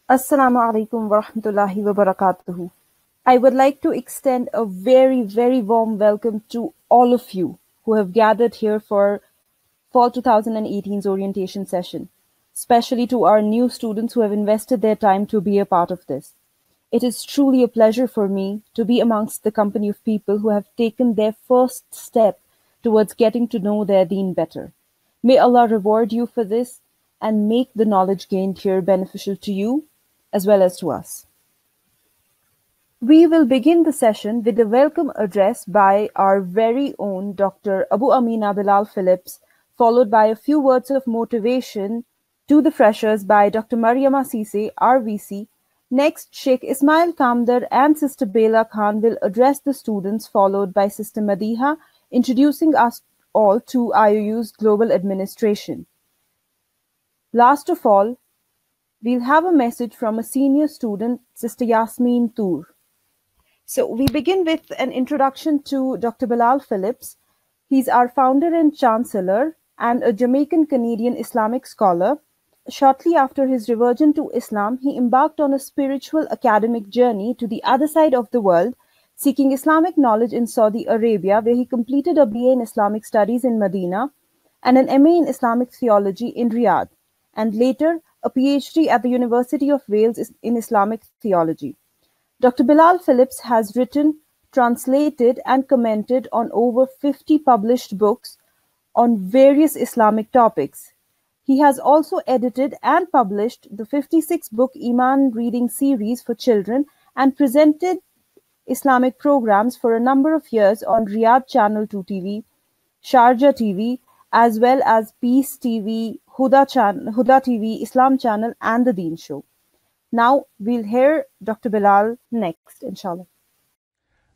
Assalamu alaikum wa rahmatullahi wa barakatuhu. I would like to extend a very, very warm welcome to all of you who have gathered here for Fall 2018's orientation session, especially to our new students who have invested their time to be a part of this. It is truly a pleasure for me to be amongst the company of people who have taken their first step towards getting to know their deen better. May Allah reward you for this and make the knowledge gained here beneficial to you as well as to us. We will begin the session with a welcome address by our very own Dr. Abu Amina Bilal Phillips, followed by a few words of motivation to the freshers by Dr. Mariama Sise, RVC. Next, Sheikh Ismail Kamdar and Sister Bela Khan will address the students, followed by Sister Madiha, introducing us all to IOU's Global Administration. Last of all, we'll have a message from a senior student, Sister Yasmin Toor. So we begin with an introduction to Dr. Bilal Phillips. He's our founder and chancellor and a Jamaican-Canadian Islamic scholar. Shortly after his reversion to Islam, he embarked on a spiritual academic journey to the other side of the world, seeking Islamic knowledge in Saudi Arabia, where he completed a BA in Islamic Studies in Medina and an MA in Islamic Theology in Riyadh, and later a PhD at the University of Wales in Islamic Theology. Dr. Bilal Phillips has written, translated, and commented on over 50 published books on various Islamic topics. He has also edited and published the 56-book Iman reading series for children and presented Islamic programs for a number of years on Riyadh Channel 2 TV, Sharjah TV, as well as Peace TV, Huda TV, Islam Channel, and The Deen Show. Now we'll hear Dr. Bilal next, inshallah.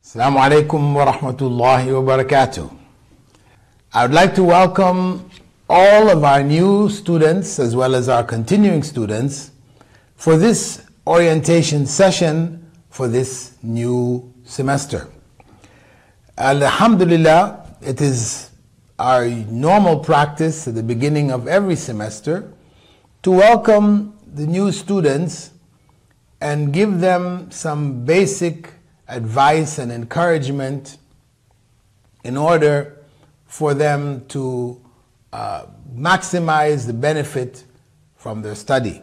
Assalamu alaikum wa rahmatullahi wa barakatuh. I would like to welcome all of our new students as well as our continuing students for this orientation session for this new semester. Alhamdulillah, it is our normal practice at the beginning of every semester to welcome the new students and give them some basic advice and encouragement in order for them to maximize the benefit from their study.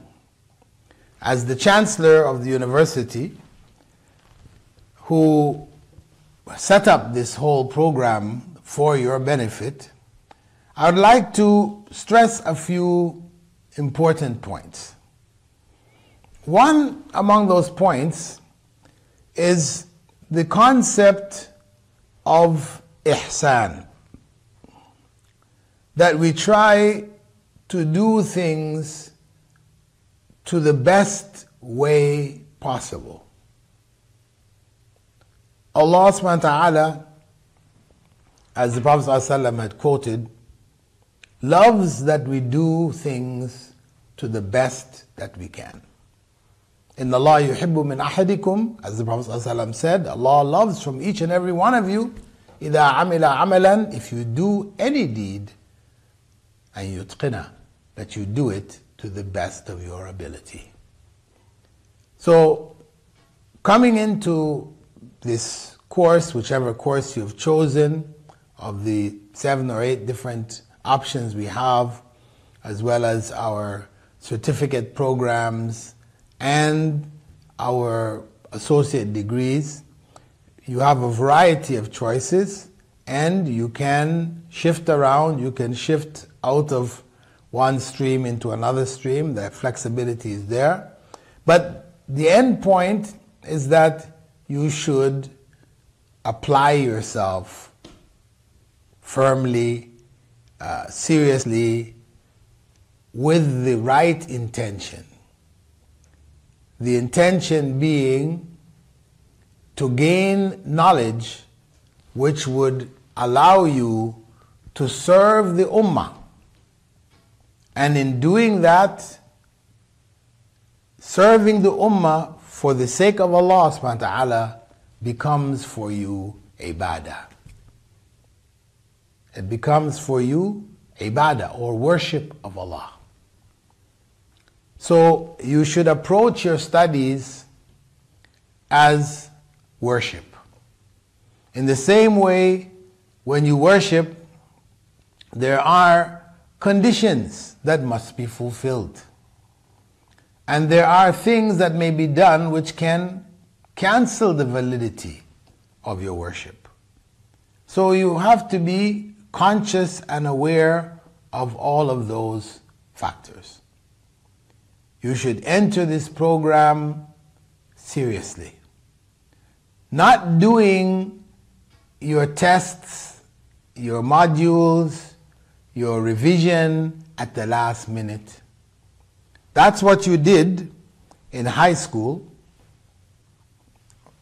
As the Chancellor of the University, who set up this whole program for your benefit, I would like to stress a few important points. One among those points is the concept of ihsan, that we try to do things to the best way possible. Allah subhanahu wa ta'ala, as the Prophet ﷺ had quoted, loves that we do things to the best that we can. Inna Allah yuhibbu min ahadikum, as the Prophet ﷺ said, Allah loves from each and every one of you, إِذَا عَمِلَ عَمَلًا, if you do any deed, and yutqina, that you do it to the best of your ability. So, coming into this course, whichever course you've chosen, of the 7 or 8 different options we have, as well as our certificate programs and our associate degrees, you have a variety of choices and you can shift around, you can shift out of one stream into another stream. The flexibility is there. But the end point is that you should apply yourself firmly, seriously, with the right intention. The intention being to gain knowledge which would allow you to serve the ummah. And in doing that, serving the ummah for the sake of Allah subhanahu wa ta'ala becomes for you ibadah. It becomes for you ibadah or worship of Allah. So you should approach your studies as worship. In the same way, when you worship, there are conditions that must be fulfilled. And there are things that may be done which can cancel the validity of your worship. So you have to be conscious and aware of all of those factors. You should enter this program seriously. Not doing your tests, your modules, your revision at the last minute. That's what you did in high school,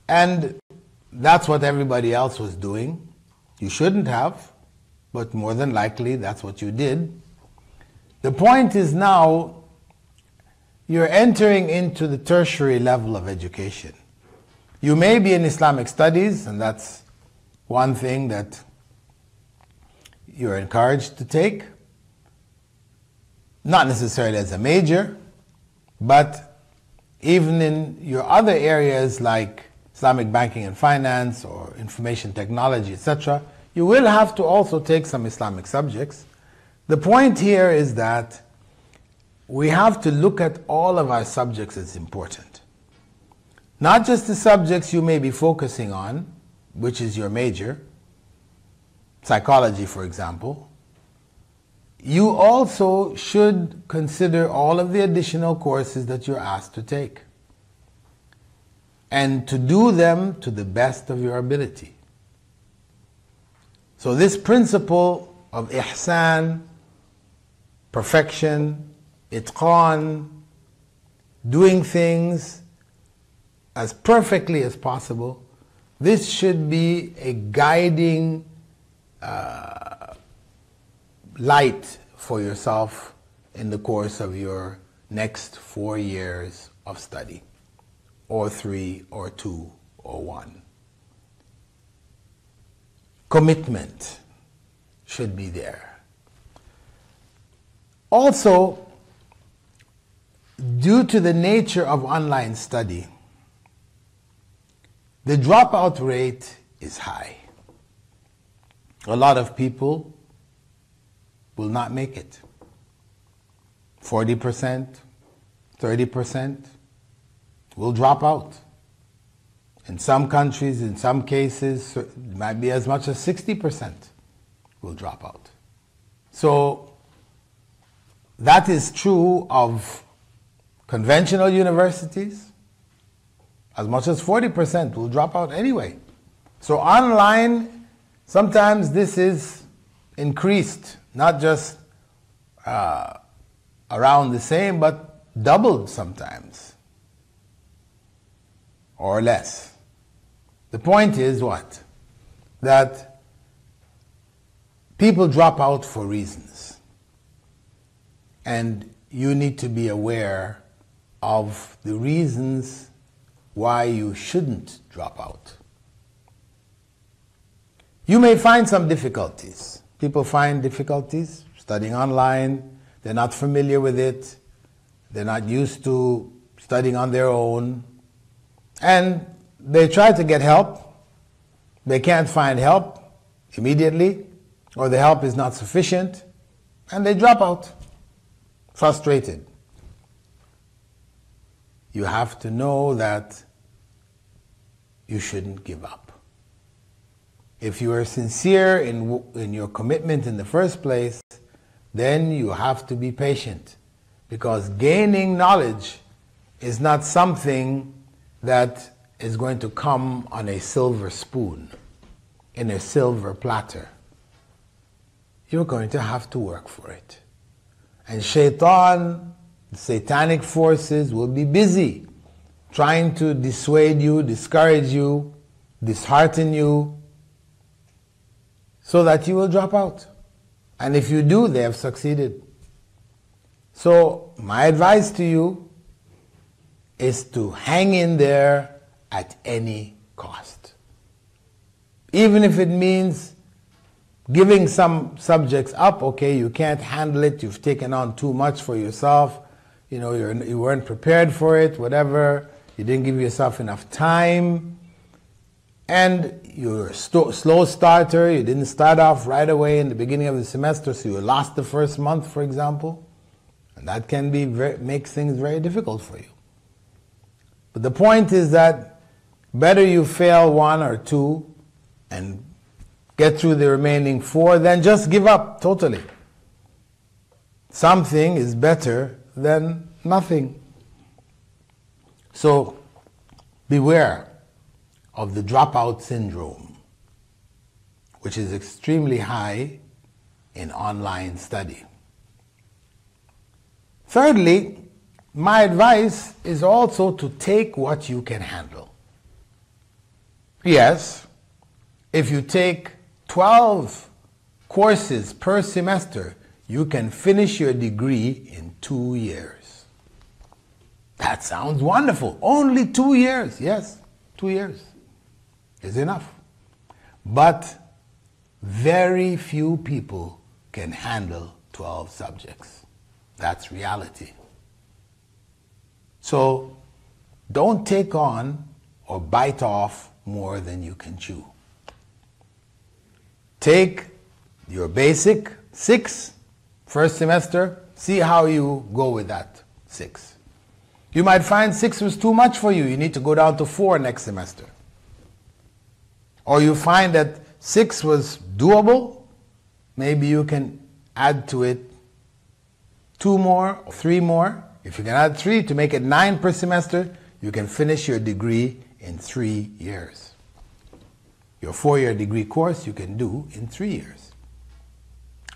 and that's what everybody else was doing. You shouldn't have, but more than likely that's what you did. The point is now you're entering into the tertiary level of education. You may be in Islamic studies, and that's one thing that you're encouraged to take. Not necessarily as a major, but even in your other areas like Islamic banking and finance or information technology, etc., you will have to also take some Islamic subjects. The point here is that we have to look at all of our subjects as important. Not just the subjects you may be focusing on, which is your major, psychology, for example. You also should consider all of the additional courses that you're asked to take, and to do them to the best of your ability. So this principle of ihsan, perfection, itqan, doing things as perfectly as possible, this should be a guiding light for yourself in the course of your next 4 years of study, or 3, or 2, or 1. Commitment should be there. Also, due to the nature of online study, the dropout rate is high. A lot of people will not make it. 40%, 30% will drop out. In some countries, in some cases, it might be as much as 60% will drop out. So that is true of conventional universities. As much as 40% will drop out anyway. So online, sometimes this is increased, not just around the same, but doubled sometimes, or less. The point is what? That people drop out for reasons, and you need to be aware of the reasons why you shouldn't drop out. You may find some difficulties. People find difficulties studying online. They're not familiar with it. They're not used to studying on their own. And they try to get help. They can't find help immediately, or the help is not sufficient, and they drop out, frustrated. You have to know that you shouldn't give up. If you are sincere in your commitment in the first place, then you have to be patient, because gaining knowledge is not something that is going to come on a silver spoon, in a silver platter. You're going to have to work for it. And shaitan, the satanic forces, will be busy trying to dissuade you, discourage you, dishearten you, so that you will drop out. And if you do, they have succeeded. So my advice to you is to hang in there at any cost. Even if it means giving some subjects up, okay, you can't handle it, you've taken on too much for yourself, you weren't prepared for it, whatever, you didn't give yourself enough time, and you're a slow starter, you didn't start off right away in the beginning of the semester, so you lost the first month, for example, and that can make things very difficult for you. But the point is that better you fail one or two and get through the remaining four than just give up totally. Something is better than nothing. So beware of the dropout syndrome, which is extremely high in online study. Thirdly, my advice is also to take what you can handle. Yes, if you take 12 courses per semester, you can finish your degree in 2 years. That sounds wonderful. Only 2 years. Yes, 2 years is enough. But very few people can handle 12 subjects. That's reality. So don't take on or bite off more than you can chew. Take your basic 6 first semester, see how you go with that 6. You might find 6 was too much for you. You need to go down to 4 next semester. Or you find that 6 was doable, maybe you can add to it 2 more or 3 more. If you can add 3 to make it 9 per semester, you can finish your degree in 3 years. Your 4-year degree course you can do in 3 years.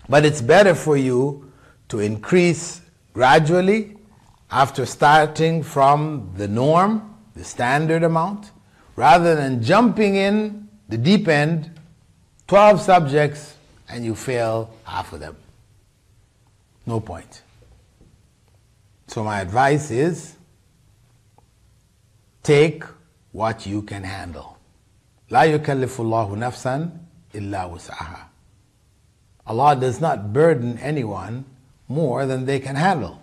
But it's better for you to increase gradually after starting from the norm, the standard amount, rather than jumping in the deep end, 12 subjects, and you fail half of them. No point. So my advice is, take what you can handle. لا يكلف الله نفسا إلا وسعها. Allah does not burden anyone more than they can handle.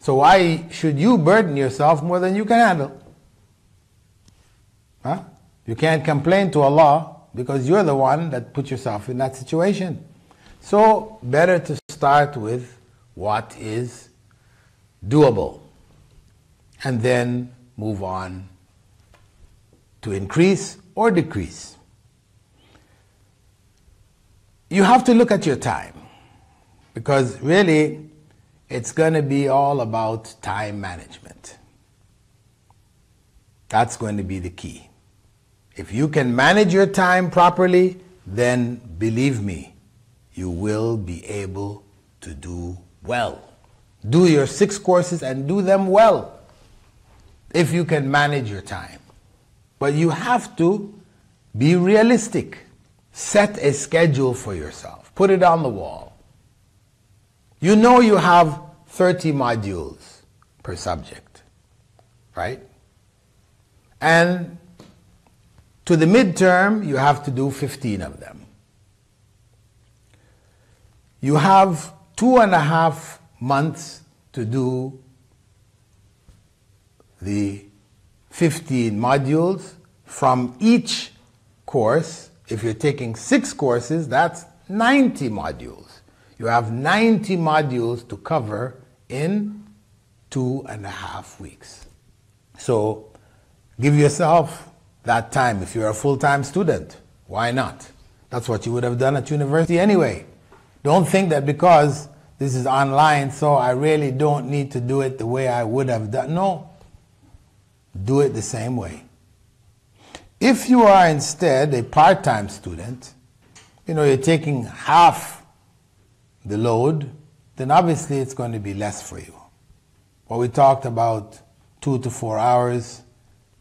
So why should you burden yourself more than you can handle? Huh? You can't complain to Allah because you're the one that put yourself in that situation. So better to start with what is doable and then move on to increase or decrease. You have to look at your time, because really it's going to be all about time management. That's going to be the key. If you can manage your time properly, then believe me, you will be able to do well. Do your 6 courses and do them well if you can manage your time. But you have to be realistic. Set a schedule for yourself. Put it on the wall. You know you have 30 modules per subject, right? And to the midterm, you have to do 15 of them. You have 2.5 months to do the 15 modules from each course. If you're taking 6 courses, that's 90 modules. You have 90 modules to cover in 2.5 weeks. So give yourself that time. If you're a full-time student, why not? That's what you would have done at university anyway. Don't think that because this is online, so I really don't need to do it the way I would have done. No. Do it the same way. If you are instead a part-time student, you're taking half the load, then obviously it's going to be less for you. What we talked about, 2 to 4 hours,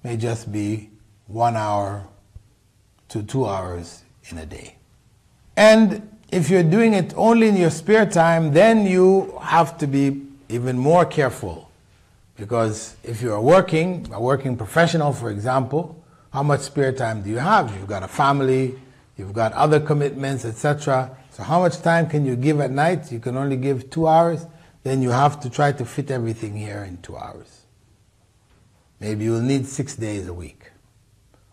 may just be 1 hour to 2 hours in a day. And if you're doing it only in your spare time, then you have to be even more careful. Because if you're a working professional, for example, how much spare time do you have? You've got a family, you've got other commitments, etc. So how much time can you give at night? You can only give 2 hours. then you have to try to fit everything here in 2 hours. Maybe you'll need 6 days a week.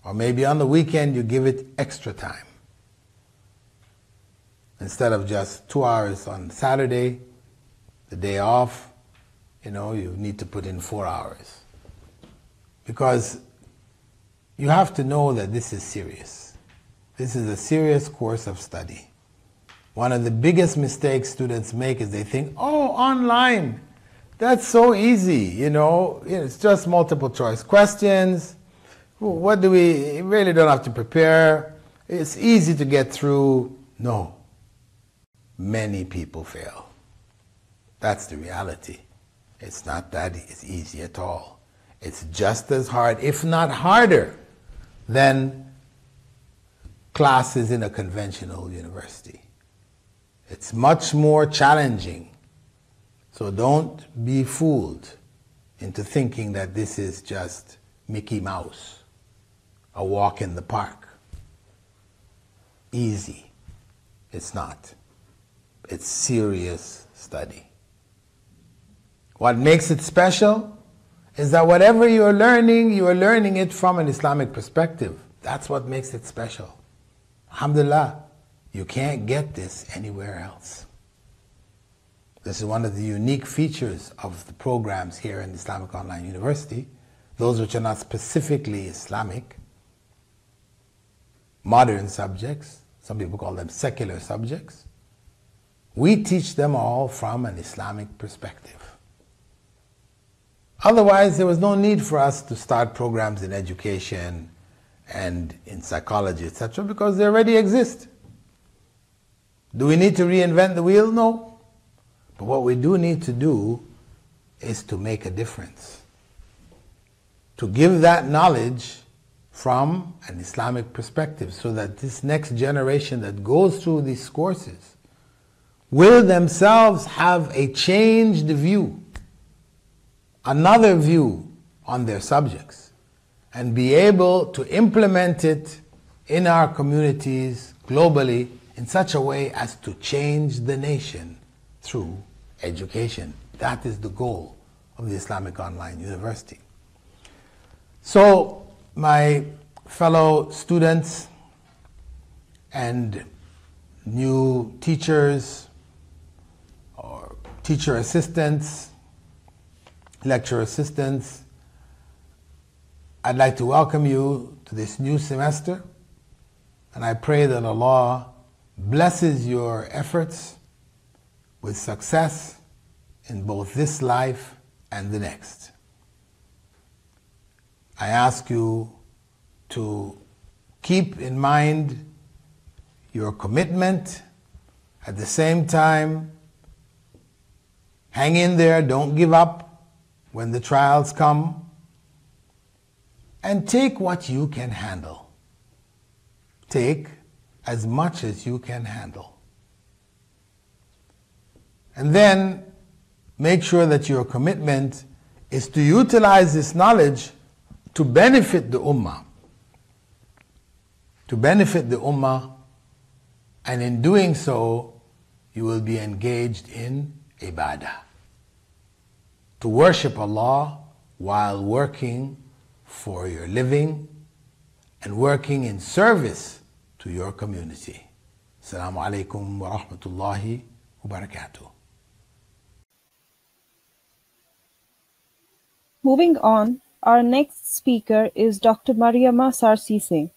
Or maybe on the weekend you give it extra time. Instead of just 2 hours on Saturday, the day off, you need to put in 4 hours. Because you have to know that this is serious. This is a serious course of study. One of the biggest mistakes students make is they think, oh, online, that's so easy, it's just multiple choice questions. We really don't have to prepare. It's easy to get through. No. Many people fail. That's the reality. It's not that it's easy at all. It's just as hard, if not harder, than classes in a conventional university. It's much more challenging. So don't be fooled into thinking that this is just Mickey Mouse, a walk in the park. Easy. It's not. It's serious study. What makes it special is that whatever you are learning it from an Islamic perspective. That's what makes it special. Alhamdulillah, you can't get this anywhere else. This is one of the unique features of the programs here in Islamic Online University, those which are not specifically Islamic, modern subjects, some people call them secular subjects. We teach them all from an Islamic perspective. Otherwise, there was no need for us to start programs in education and in psychology, etc., because they already exist. Do we need to reinvent the wheel? No. But what we do need to do is to make a difference. To give that knowledge from an Islamic perspective so that this next generation that goes through these courses will themselves have a changed view, another view on their subjects, and be able to implement it in our communities globally in such a way as to change the nation through education. That is the goal of the Islamic Online University. So, my fellow students and new teachers or teacher assistants, lecturer assistants, I'd like to welcome you to this new semester, and I pray that Allah blesses your efforts with success in both this life and the next. I ask you to keep in mind your commitment. At the same time, hang in there, don't give up when the trials come, and take what you can handle. Take as much as you can handle. And then make sure that your commitment is to utilize this knowledge to benefit the ummah. To benefit the ummah, and in doing so, you will be engaged in ibadah. To worship Allah while working for your living and working in service to your community. Assalamu alaikum wa rahmatullahi wa barakatuh. Moving on, our next speaker is Dr. Mariama Sarsise.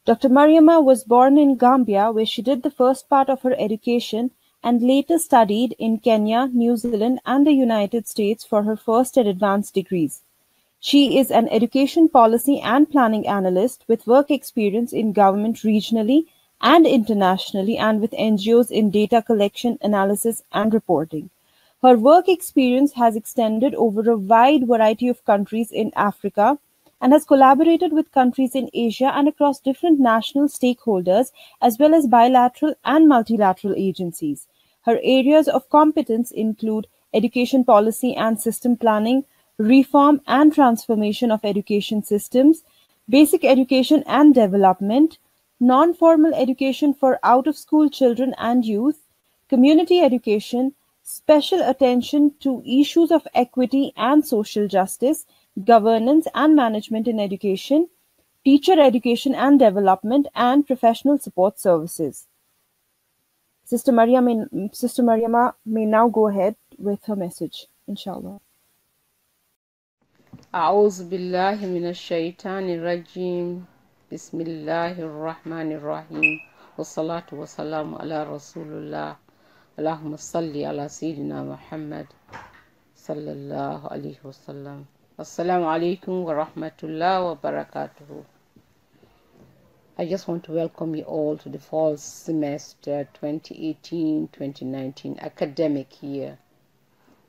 Dr. Mariama was born in Gambia, where she did the first part of her education and later studied in Kenya, New Zealand, and the United States for her first and advanced degrees. She is an education policy and planning analyst with work experience in government regionally and internationally, and with NGOs in data collection, analysis, and reporting. Her work experience has extended over a wide variety of countries in Africa and has collaborated with countries in Asia and across different national stakeholders, as well as bilateral and multilateral agencies. Her areas of competence include education policy and system planning, reform and transformation of education systems, basic education and development, non-formal education for out-of-school children and youth, community education, special attention to issues of equity and social justice, governance and management in education, teacher education and development, and professional support services. Sister Mariama may now go ahead with her message, inshallah. أعوذ بالله من الشيطان الرجيم بسم الله الرحمن الرحيم والصلاة والسلام على رسول الله اللهم صل على سيدنا محمد صلى الله عليه وسلم السلام عليكم ورحمة الله وبركاته. I just want to welcome you all to the fall semester 2018-2019 academic year,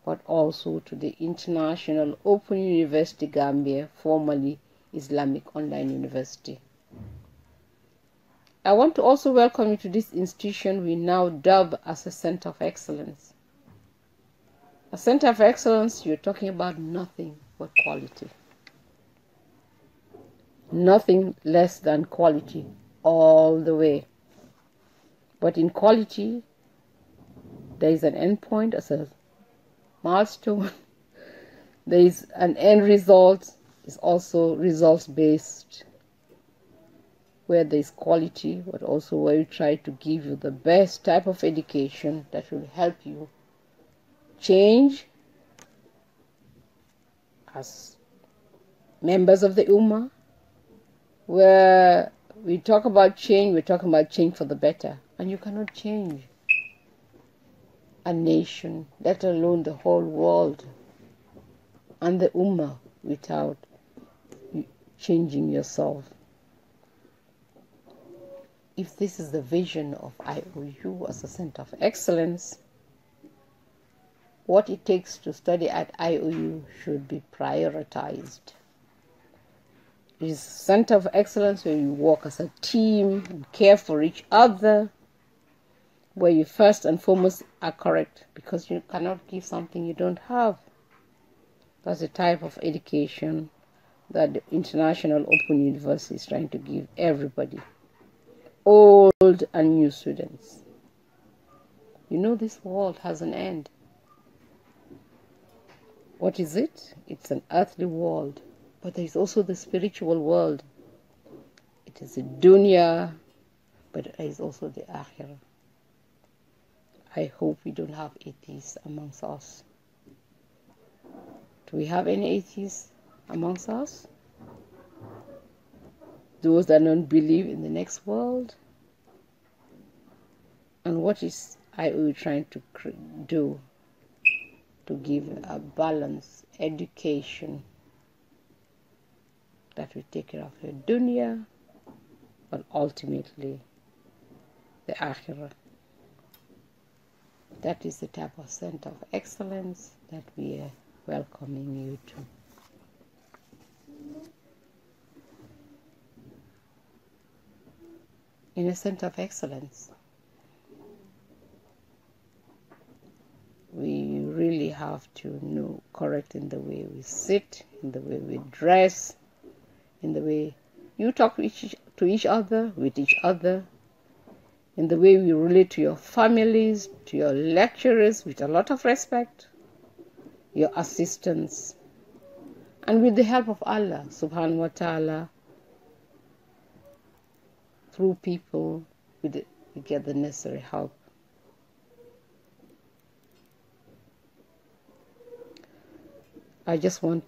but also to the International Open University Gambia, formerly Islamic Online University. I want to also welcome you to this institution we now dub as a Center of Excellence. A Center of Excellence, you're talking about nothing but quality. Nothing less than quality all the way. But in quality, there is an end point as a milestone. There is an end result. It's also results based, where there is quality, but also where we try to give you the best type of education that will help you change as members of the Ummah. Where we talk about change, we're talking about change for the better. And you cannot change a nation, let alone the whole world and the Ummah, without changing yourself. If this is the vision of IOU as a Center of Excellence, what it takes to study at IOU should be prioritized. It is a Center of Excellence where you work as a team and care for each other, where you first and foremost are correct, because you cannot give something you don't have. That's the type of education that the International Open University is trying to give everybody, old and new students. You know, this world has an end. What is it? It's an earthly world. But there is also the spiritual world. It is the dunya, but there is also the akhirah. I hope we don't have atheists amongst us. Do we have any atheists amongst us? Those that don't believe in the next world? And what is IOU trying to do to give a balanced education that will take care of your dunya, but ultimately the akhirah? That is the type of Center of Excellence that we are welcoming you to. In a Center of Excellence, we really have to know correct in the way we sit, in the way we dress, in the way you talk to each other, with each other, in the way we relate to your families, to your lecturers, with a lot of respect, your assistants, and with the help of Allah subhanahu wa ta'ala, through people, we get the necessary help. I just want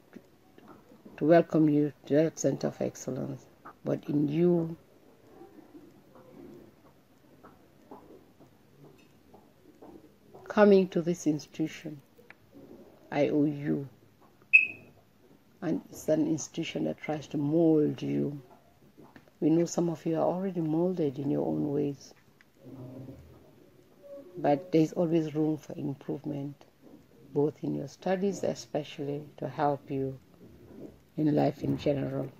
to welcome you to that Center of Excellence, but in you, coming to this institution, IOU, and it's an institution that tries to mold you. We know some of you are already molded in your own ways, but there's always room for improvement, both in your studies especially, to help you in life in general.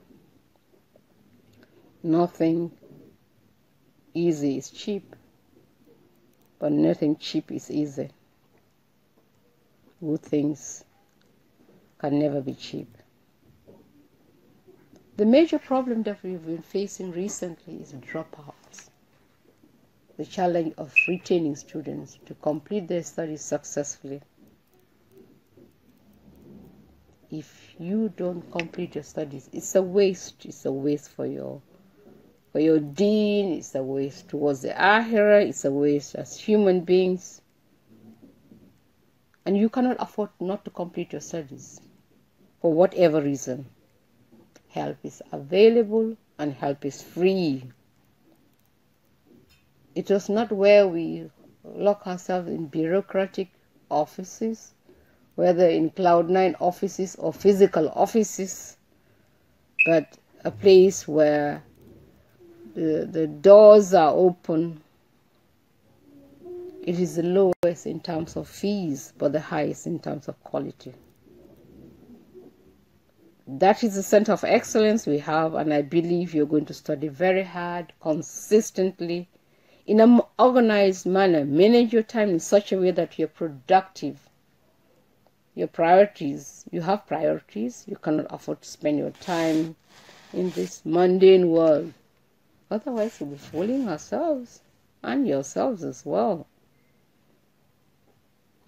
Nothing easy is cheap, but nothing cheap is easy. Good things can never be cheap. The major problem that we've been facing recently is dropouts. the challenge of retaining students to complete their studies successfully. If you don't complete your studies, it's a waste. It's a waste for your deen, it's a waste towards the akhirah, it's a waste as human beings. And you cannot afford not to complete your studies for whatever reason. Help is available and help is free. It was not where we lock ourselves in bureaucratic offices, whether in Cloud9 offices or physical offices, but a place where the doors are open. It is the lowest in terms of fees, but the highest in terms of quality. That is the center of excellence we have, and I believe you're going to study very hard, consistently, in an organized manner. Manage your time in such a way that you're productive. Your priorities, you have priorities. You cannot afford to spend your time in this mundane world. Otherwise, we'll be fooling ourselves and yourselves as well.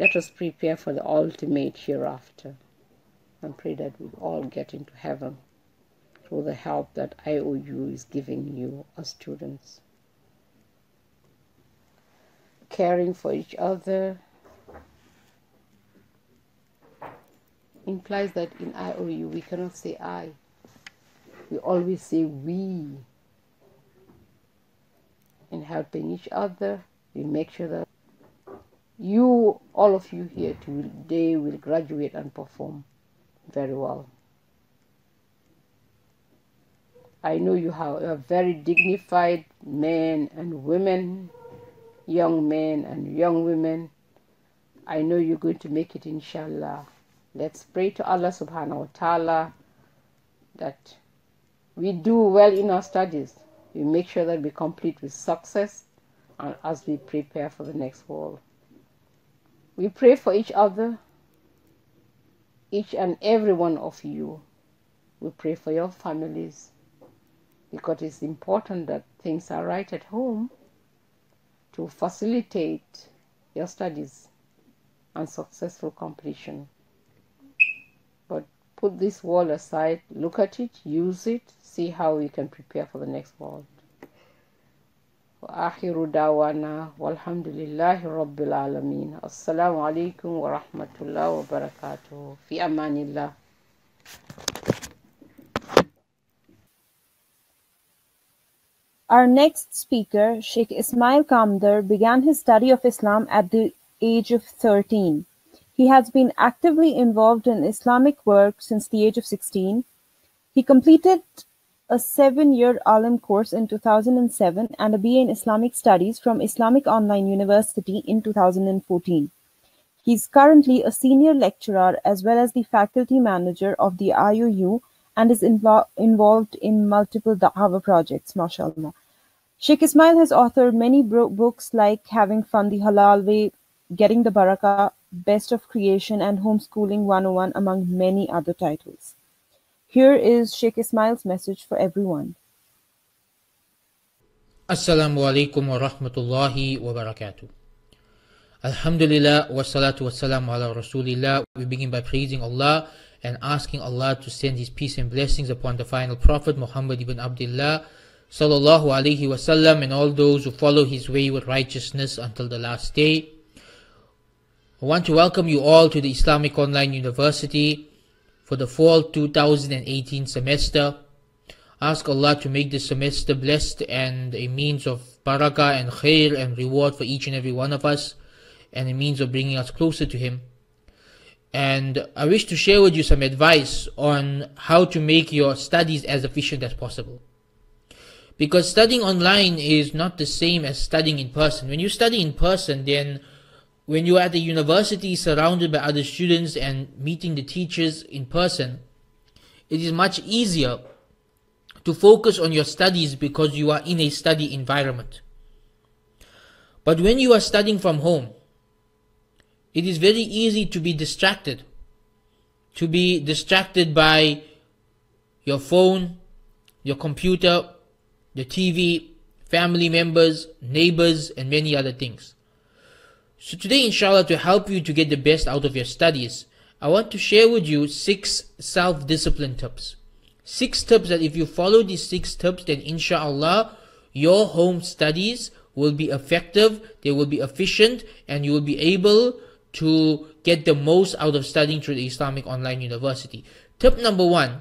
Let us prepare for the ultimate hereafter and pray that we all get into heaven through the help that IOU is giving you as students. Caring for each other implies that in IOU we cannot say I. We always say we. In helping each other, we make sure that you, all of you here today, will graduate and perform very well. I know you are very dignified men and women, young men and young women. I know you're going to make it, inshallah. Let's pray to Allah subhanahu wa ta'ala that we do well in our studies. We make sure that we complete with success and as we prepare for the next world. We pray for each other, each and every one of you. We pray for your families because it's important that things are right at home to facilitate your studies and successful completion. But put this world aside, look at it, use it, see how you can prepare for the next world. وآخر دعوانا والحمد لله رب العالمين. السلام عليكم ورحمة الله وبركاته. في أمان الله. Our next speaker, Sheikh Ismail Kamdar, began his study of Islam at the age of 13. He has been actively involved in Islamic work since the age of 16. He completed a 7-year Alim course in 2007 and a BA in Islamic Studies from Islamic Online University in 2014. He is currently a senior lecturer as well as the faculty manager of the IOU and is involved in multiple da'wah projects, mashallah. Sheikh Ismail has authored many books like Having Fun the Halal Way, Getting the Barakah, Best of Creation, and Homeschooling 101, among many other titles. Here is Sheikh Ismail's message for everyone. Assalamu alaikum wa rahmatullahi wa barakatuh. Alhamdulillah wa salatu wa salam ala rasulillah. We begin by praising Allah and asking Allah to send His peace and blessings upon the final Prophet Muhammad ibn Abdullah sallallahu alaihi wasallam and all those who follow his way with righteousness until the last day. I want to welcome you all to the Islamic Online University for the fall 2018 semester. Ask Allah to make this semester blessed and a means of barakah and khair and reward for each and every one of us, and a means of bringing us closer to Him. And I wish to share with you some advice on how to make your studies as efficient as possible. Because studying online is not the same as studying in person. When you study in person, then when you are at the university surrounded by other students and meeting the teachers in person, it is much easier to focus on your studies because you are in a study environment. But when you are studying from home, it is very easy to be distracted. To be distracted by your phone, your computer, the TV, family members, neighbors, and many other things. So today, inshallah, to help you to get the best out of your studies, I want to share with you 6 self-discipline tips. 6 tips that if you follow these 6 tips, then inshallah, your home studies will be effective, they will be efficient, and you will be able to get the most out of studying through the Islamic Online University. Tip number 1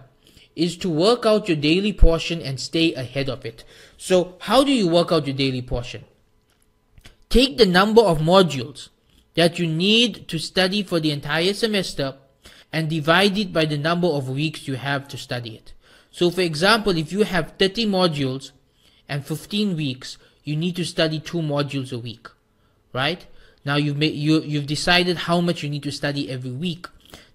is to work out your daily portion and stay ahead of it. So how do you work out your daily portion? Take the number of modules that you need to study for the entire semester and divide it by the number of weeks you have to study it. So for example, if you have 30 modules and 15 weeks, you need to study 2 modules a week, right? Now you've decided how much you need to study every week.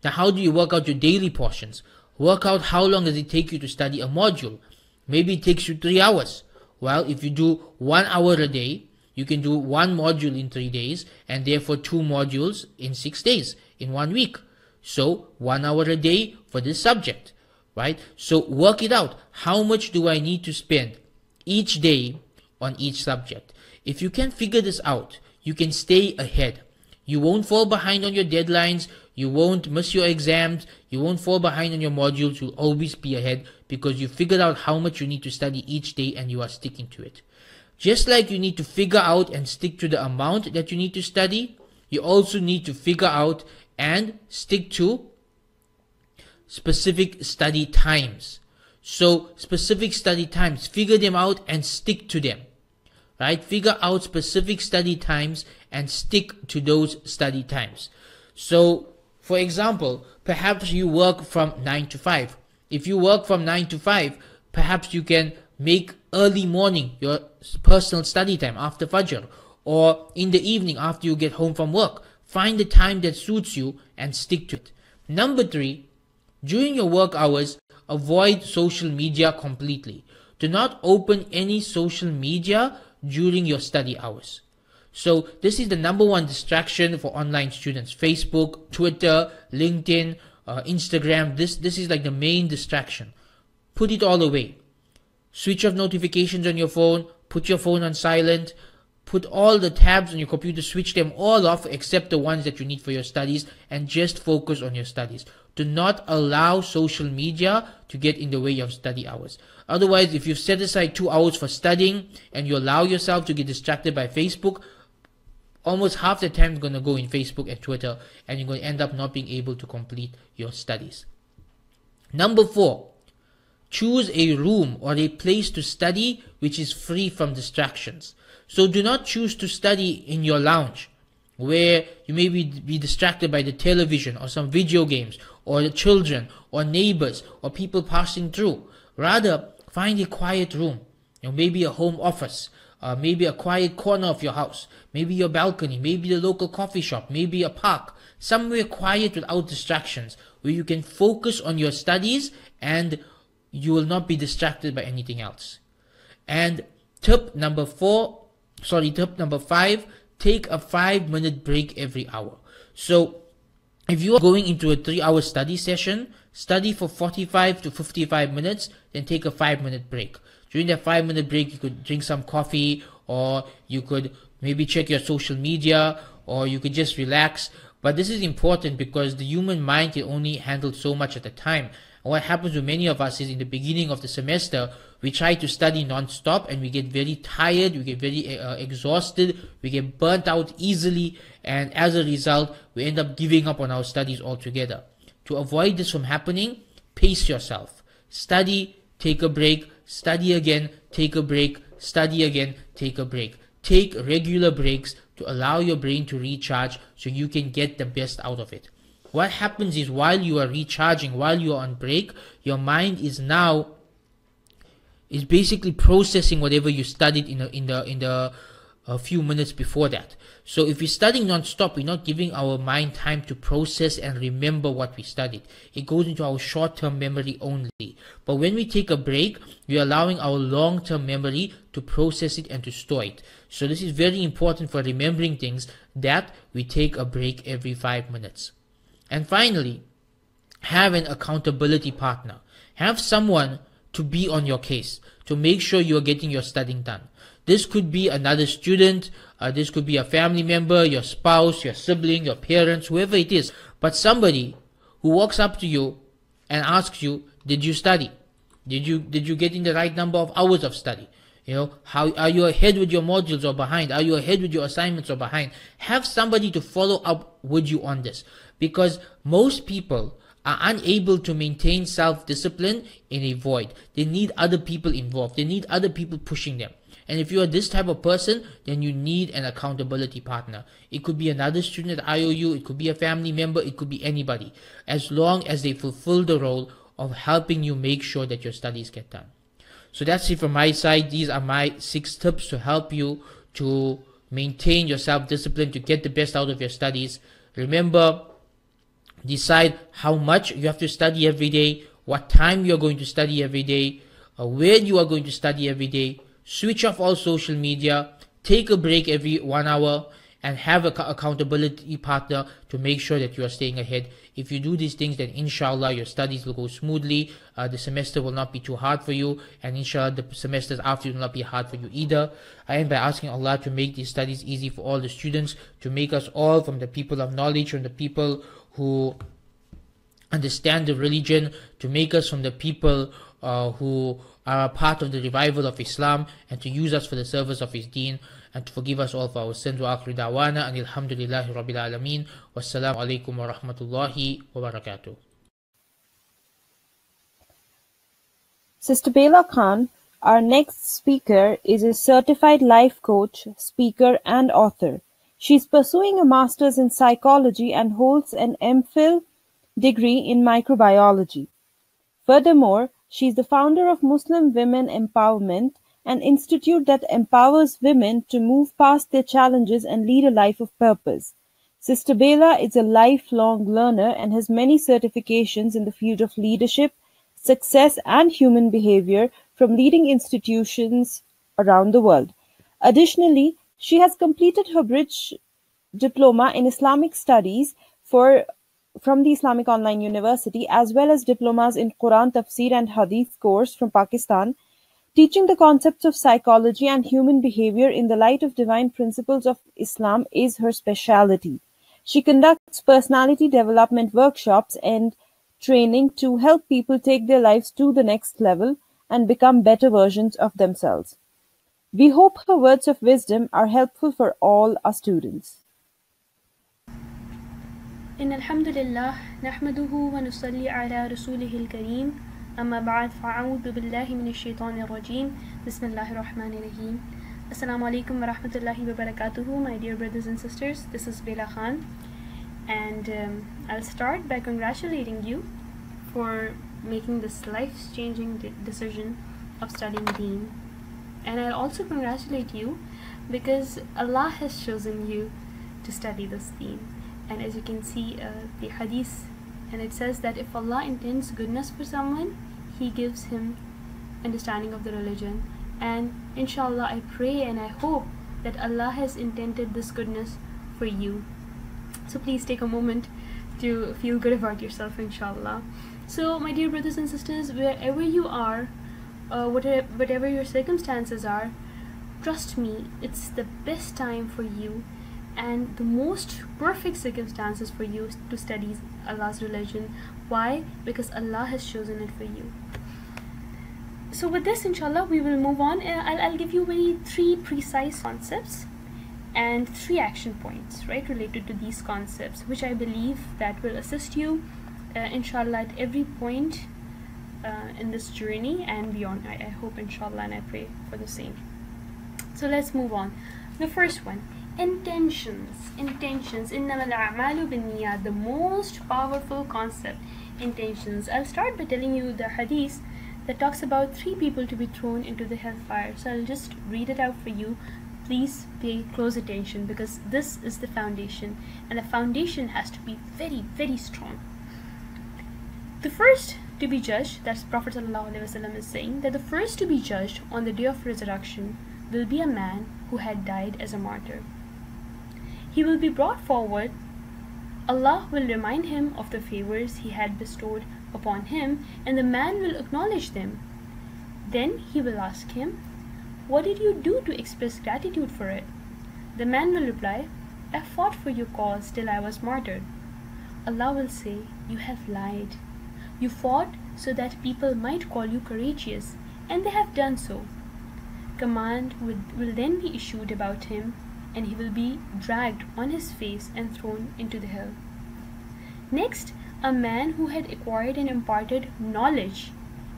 Now how do you work out your daily portions? Work out how long does it take you to study a module. Maybe it takes you 3 hours. Well, if you do 1 hour a day, you can do 1 module in 3 days and therefore 2 modules in 6 days, in 1 week. So 1 hour a day for this subject, right? So work it out. How much do I need to spend each day on each subject? If you can figure this out, you can stay ahead. You won't fall behind on your deadlines. You won't miss your exams. You won't fall behind on your modules. You'll always be ahead because you figured out how much you need to study each day and you are sticking to it. Just like you need to figure out and stick to the amount that you need to study, you also need to figure out and stick to specific study times. So specific study times, figure them out and stick to them, right? Figure out specific study times and stick to those study times. So for example, perhaps you work from 9 to 5. If you work from 9 to 5, perhaps you can make early morning your personal study time after Fajr, or in the evening after you get home from work. Find the time that suits you and stick to it. Number 3, during your work hours, avoid social media completely. Do not open any social media during your study hours. So this is the number 1 distraction for online students. Facebook, Twitter, LinkedIn, Instagram, this is like the main distraction. Put it all away. Switch off notifications on your phone, put your phone on silent, put all the tabs on your computer, switch them all off except the ones that you need for your studies, and just focus on your studies. Do not allow social media to get in the way of study hours. Otherwise, if you've set aside 2 hours for studying and you allow yourself to get distracted by Facebook, almost half the time is going to go in Facebook and Twitter, and you're going to end up not being able to complete your studies. Number 4, choose a room or a place to study which is free from distractions. So do not choose to study in your lounge where you may be distracted by the television or some video games or the children or neighbors or people passing through. Rather, find a quiet room, maybe a home office, maybe a quiet corner of your house, maybe your balcony, maybe the local coffee shop, maybe a park, somewhere quiet without distractions where you can focus on your studies and you will not be distracted by anything else. And tip number 5, take a 5-minute break every hour. So if you are going into a 3-hour study session, study for 45 to 55 minutes, then take a 5-minute break. During that 5-minute break, you could drink some coffee, or you could maybe check your social media, or you could just relax. But this is important because the human mind can only handle so much at a time. And what happens with many of us is in the beginning of the semester, we try to study non-stop and we get very tired, we get very exhausted, we get burnt out easily, and as a result, we end up giving up on our studies altogether. To avoid this from happening, pace yourself. Study, take a break, study again, take a break, study again, take a break. Take regular breaks to allow your brain to recharge so you can get the best out of it. What happens is while you are recharging, while you are on break, your mind is basically processing whatever you studied in the few minutes before that. So if we're studying non-stop, we're not giving our mind time to process and remember what we studied. It goes into our short-term memory only. But when we take a break, we're allowing our long-term memory to process it and to store it. So this is very important for remembering things, that we take a break every 5 minutes. And finally, have an accountability partner. Have someone to be on your case, to make sure you are getting your studying done. This could be another student, this could be a family member, your spouse, your sibling, your parents, whoever it is. But somebody who walks up to you and asks you, did you study? Did you get in the right number of hours of study? How are you ahead with your modules or behind? Are you ahead with your assignments or behind? Have somebody to follow up with you on this, because most people are unable to maintain self-discipline in a void. They need other people involved. They need other people pushing them. And if you are this type of person, then you need an accountability partner. It could be another student at IOU, it could be a family member, it could be anybody, as long as they fulfill the role of helping you make sure that your studies get done. So that's it from my side. These are my 6 tips to help you to maintain your self-discipline, to get the best out of your studies. Remember, decide how much you have to study every day, what time you're going to study every day, where you are going to study every day. Switch off all social media, take a break every 1 hour, and have an accountability partner to make sure that you are staying ahead. If you do these things, then inshallah your studies will go smoothly, the semester will not be too hard for you, and inshallah the semesters after will not be hard for you either. I end by asking Allah to make these studies easy for all the students, to make us all from the people of knowledge, from the people who understand the religion, to make us from the people who are a part of the revival of Islam, and to use us for the service of His deen, and to forgive us all for our sins. Wa akhiru da'wana and alhamdulillahi rabbil alameen. Wassalamu alaikum wa rahmatullahi wa barakatuh. Sister Bela Khan, our next speaker, is a certified life coach, speaker, and author. She's pursuing a master's in psychology and holds an MPhil degree in microbiology. Furthermore, she is the founder of Muslim Women Empowerment, an institute that empowers women to move past their challenges and lead a life of purpose. Sister Bela is a lifelong learner and has many certifications in the field of leadership, success, and human behavior from leading institutions around the world. Additionally, she has completed her Bridge Diploma in Islamic Studies from the Islamic Online University, as well as diplomas in Quran Tafsir and Hadith course from Pakistan. Teaching the concepts of psychology and human behavior in the light of divine principles of Islam is her specialty. She conducts personality development workshops and training to help people take their lives to the next level and become better versions of themselves. We hope her words of wisdom are helpful for all our students. إن الحمد لله نحمده ونصلي على رسوله الكريم أما بعد فأعوذ بالله من الشيطان الرجيم بسم الله الرحمن الرحيم Assalamu alaikum wa rahmatullahi wa barakatuhu, my dear brothers and sisters. This is Bela Khan, and I'll start by congratulating you for making this life-changing decision of studying Deen. And I'll also congratulate you because Allah has chosen you to study this Deen. And as you can see the hadith, and it says that if Allah intends goodness for someone, He gives him understanding of the religion. And inshallah, I pray and I hope that Allah has intended this goodness for you. So please take a moment to feel good about yourself, inshallah. So my dear brothers and sisters, wherever you are, whatever your circumstances are, trust me, it's the best time for you and the most perfect circumstances for you to study Allah's religion. Why? Because Allah has chosen it for you. So with this, inshallah, we will move on. I'll give you 3 precise concepts and 3 action points, right, related to these concepts, which I believe that will assist you, inshallah, at every point in this journey and beyond. I hope, inshallah, and I pray for the same. So let's move on. The first one, intentions. Innamal a'malu binniyat, the most powerful concept, intentions. I'll start by telling you the hadith that talks about 3 people to be thrown into the hellfire. So I'll just read it out for you. Please pay close attention because this is the foundation, and the foundation has to be very, very strong. The first to be judged, that's Prophet ﷺ is saying, that the first to be judged on the day of resurrection will be a man who had died as a martyr. He will be brought forward. Allah will remind him of the favors He had bestowed upon him, and the man will acknowledge them. Then He will ask him, what did you do to express gratitude for it? The man will reply, I fought for your cause till I was martyred. Allah will say, you have lied. You fought so that people might call you courageous, and they have done so. Command will then be issued about him, and he will be dragged on his face and thrown into the hell. Next, a man who had acquired and imparted knowledge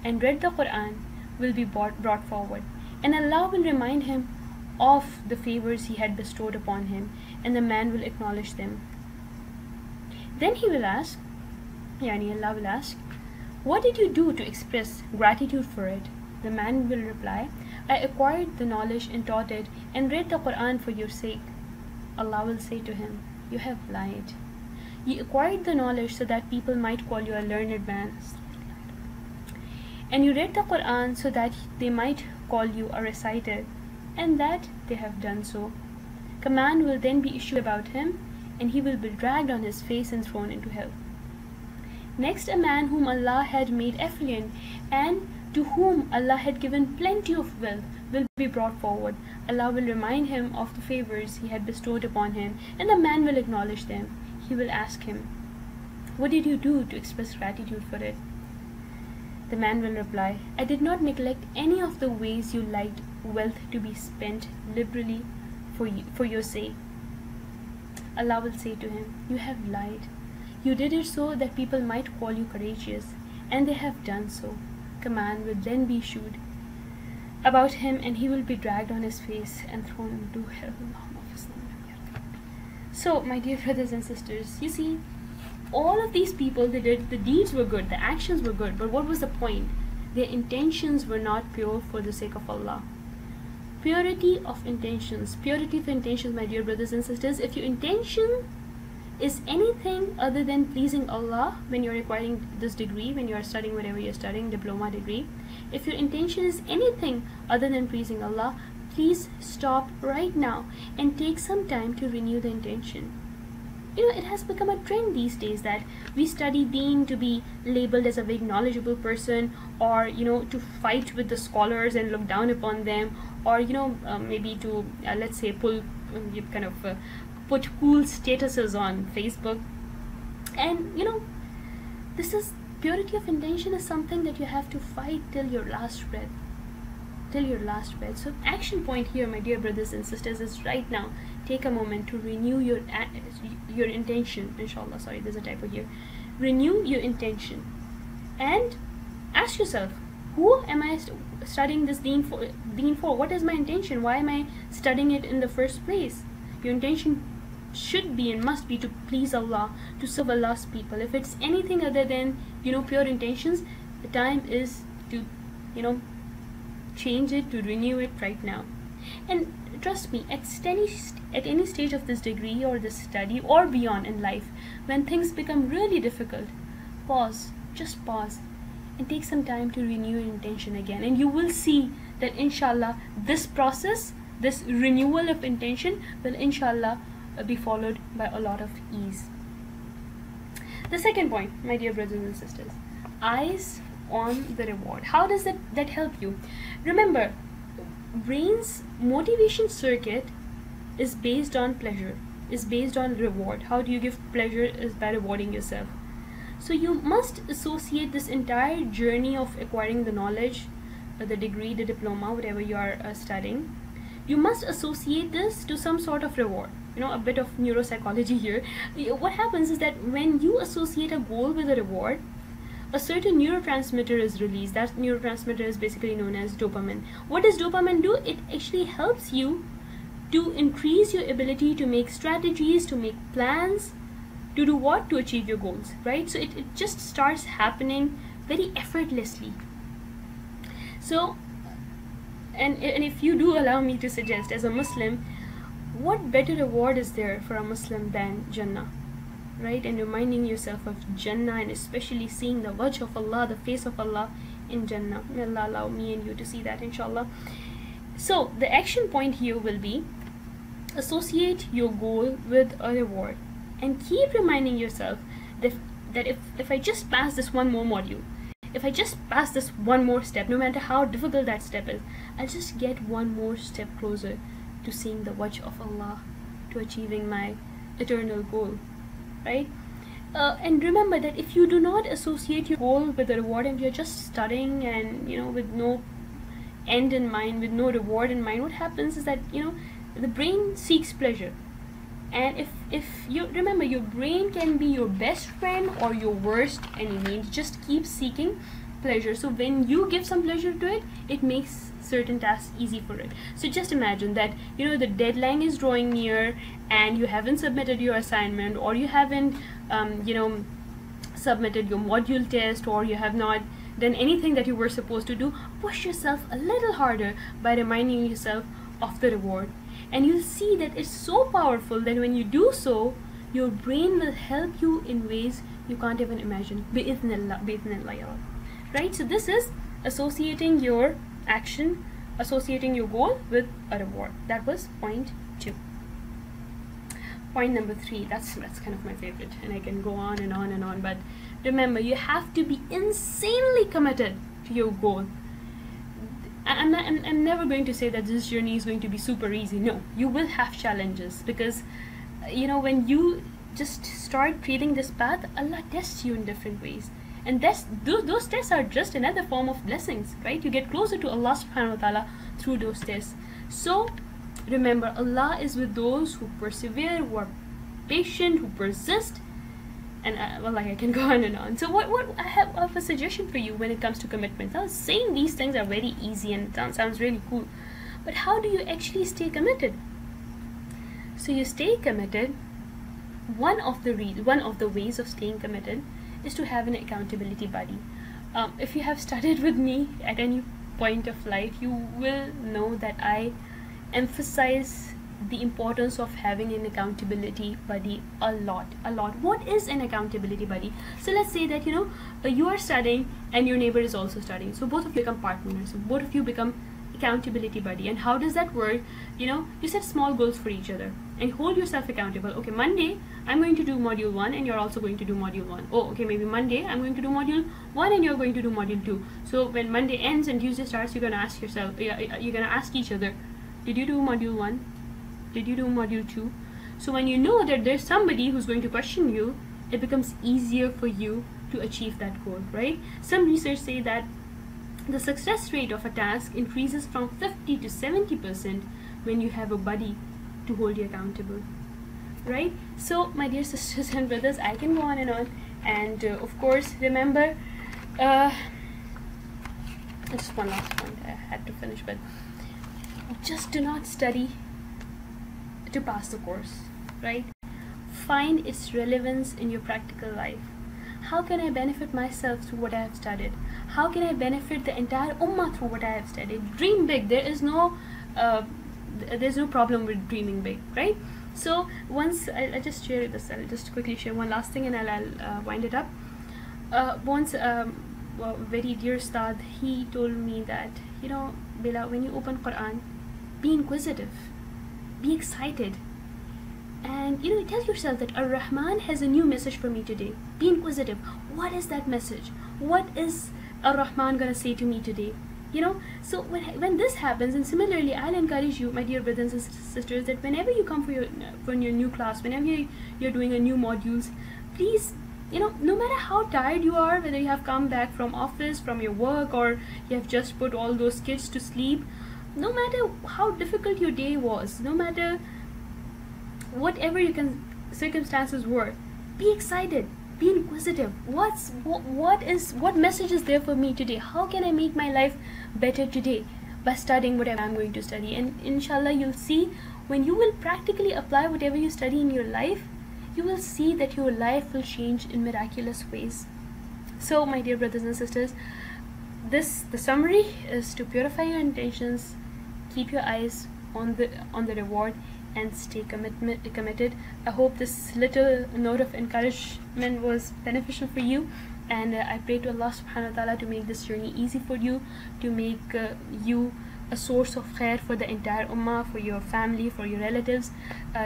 and read the Quran will be brought forward, and Allah will remind him of the favors he had bestowed upon him, and the man will acknowledge them. Then he will ask, Allah will ask, what did you do to express gratitude for it? The man will reply, I acquired the knowledge and taught it and read the Quran for your sake. Allah will say to him, you have lied. You acquired the knowledge so that people might call you a learned man, and you read the Quran so that they might call you a reciter, and that they have done so. Command will then be issued about him, and he will be dragged on his face and thrown into hell. Next, a man whom Allah had made affluent and to whom Allah had given plenty of wealth will be brought forward. Allah will remind him of the favors he had bestowed upon him, and the man will acknowledge them. He will ask him, what did you do to express gratitude for it? The man will reply, I did not neglect any of the ways you liked wealth to be spent liberally for your sake. Allah will say to him, you have lied. You did it so that people might call you courageous, and they have done so. Command will then be issued about him, and he will be dragged on his face and thrown into hell. So, my dear brothers and sisters, you see, all of these people, they did, the deeds were good, the actions were good, but what was the point? Their intentions were not pure for the sake of Allah. Purity of intentions, my dear brothers and sisters. If your intention is anything other than pleasing Allah when you're acquiring this degree, when you're studying whatever you're studying, diploma degree, if your intention is anything other than pleasing Allah, please stop right now and take some time to renew the intention. You know, it has become a trend these days that we study deen to be labeled as a very knowledgeable person, or, you know, to fight with the scholars and look down upon them, or, you know, maybe to, let's say, put cool statuses on Facebook. And, you know, this is, purity of intention is something that you have to fight till your last breath. So action point here, my dear brothers and sisters, is right now take a moment to renew your intention. Inshallah, sorry, there's a typo here. Renew your intention and ask yourself, who am I studying this deen for? What is my intention? Why am I studying it in the first place? Your intention should be and must be to please Allah, to serve Allah's people. If it's anything other than, you know, pure intentions, the time is to, you know, change it, to renew it right now. And trust me, at any stage of this degree or this study or beyond in life, when things become really difficult, just pause and take some time to renew your intention again, and you will see that inshallah this process, this renewal of intention, will inshallah be followed by a lot of ease. The second point, my dear brothers and sisters, eyes on the reward. How does that help you? Remember, brain's motivation circuit is based on pleasure, is based on reward. How do you give pleasure? Is by rewarding yourself. So you must associate this entire journey of acquiring the knowledge, the degree, the diploma, whatever you are studying, you must associate this to some sort of reward. You know, a bit of neuropsychology here. What happens is that when you associate a goal with a reward, a certain neurotransmitter is released. That neurotransmitter is basically known as dopamine. What does dopamine do? It actually helps you to increase your ability to make strategies, to make plans, to do what? To achieve your goals, right? So it just starts happening very effortlessly. So, and if you do allow me to suggest, as a Muslim, what better reward is there for a Muslim than Jannah? Right? And reminding yourself of Jannah, and especially seeing the wajh of Allah, the face of Allah in Jannah. May Allah allow me and you to see that, inshallah. So the action point here will be associate your goal with a reward, and keep reminding yourself that if I just pass this one more module, if I just pass this one more step, no matter how difficult that step is, I'll just get one more step closer to seeing the wajh of Allah, to achieving my eternal goal, right? And remember that if you do not associate your goal with the reward, and you're just studying and with no end in mind, with no reward in mind, what happens is that the brain seeks pleasure. And if you remember, your brain can be your best friend or your worst enemy. It just keeps seeking pleasure. So when you give some pleasure to it, it makes certain tasks easy for it. So just imagine that the deadline is drawing near and you haven't submitted your assignment, or you haven't submitted your module test, or you have not done anything that you were supposed to do. Push yourself a little harder by reminding yourself of the reward, and you'll see that it's so powerful that when you do so, your brain will help you in ways you can't even imagine. Bi'idhnillah, ya Rab. Right? So this is associating your action, associating your goal with a reward. That was point 2. Point number 3, that's kind of my favorite, and I can go on and on and on, but remember, you have to be insanely committed to your goal. I'm never going to say that this journey is going to be super easy. No, you will have challenges, because when you just start creating this path, Allah tests you in different ways, and those tests are just another form of blessings, right? You get closer to Allah subhanahu wa ta'ala through those tests. So remember, Allah is with those who persevere, who are patient, who persist. And I can go on and on. So what I have a suggestion for you when it comes to commitment. Now, saying these things are very easy and it sounds really cool, but how do you actually stay committed? So you stay committed. One of the ways of staying committed is to have an accountability buddy. If you have studied with me at any point of life, you will know that I emphasize the importance of having an accountability buddy a lot. What is an accountability buddy? So let's say that you are studying and your neighbor is also studying, so both of you become partners, so both of you become accountability buddy. And how does that work? You set small goals for each other and hold yourself accountable. Okay, Monday I'm going to do module 1 and you're also going to do module 1. Oh, okay, maybe Monday I'm going to do module 1 and you're going to do module 2. So when Monday ends and Tuesday starts, you're going to ask yourself, you're going to ask each other, did you do module 1? Did you do module 2? So when you know that there's somebody who's going to question you, it becomes easier for you to achieve that goal, right? Some research say that the success rate of a task increases from 50 to 70% when you have a buddy to hold you accountable, right? So my dear sisters and brothers, I can go on, and of course, remember, just one last point I had to finish, but just do not study to pass the course, right? Find its relevance in your practical life. How can I benefit myself through what I have studied? How can I benefit the entire ummah through what I have studied? Dream big. There's no problem with dreaming big, right? So once I just share this, I'll just quickly share one last thing and I'll wind it up. Once very dear Ustad, he told me that Bela, when you open Quran, be inquisitive, be excited, and tell yourself that Ar-Rahman has a new message for me today. Be inquisitive. What is that message? What is Ar-Rahman gonna say to me today? So when this happens, and similarly, I'll encourage you, my dear brothers and sisters, that whenever you come for your new class, whenever you're doing a new modules, please, no matter how tired you are, whether you have come back from office, from your work, or you have just put all those kids to sleep, no matter how difficult your day was, no matter whatever circumstances were, be excited, be inquisitive. What message is there for me today? How can I make my life better today by studying whatever I'm going to study? And inshallah, you'll see, when you will practically apply whatever you study in your life, you will see that your life will change in miraculous ways. So my dear brothers and sisters, the summary is to purify your intentions, keep your eyes on the reward, and stay committed. I hope this little note of encouragement was beneficial for you, and I pray to Allah subhanahu wa ta'ala to make this journey easy for you, to make you a source of khair for the entire ummah, for your family, for your relatives.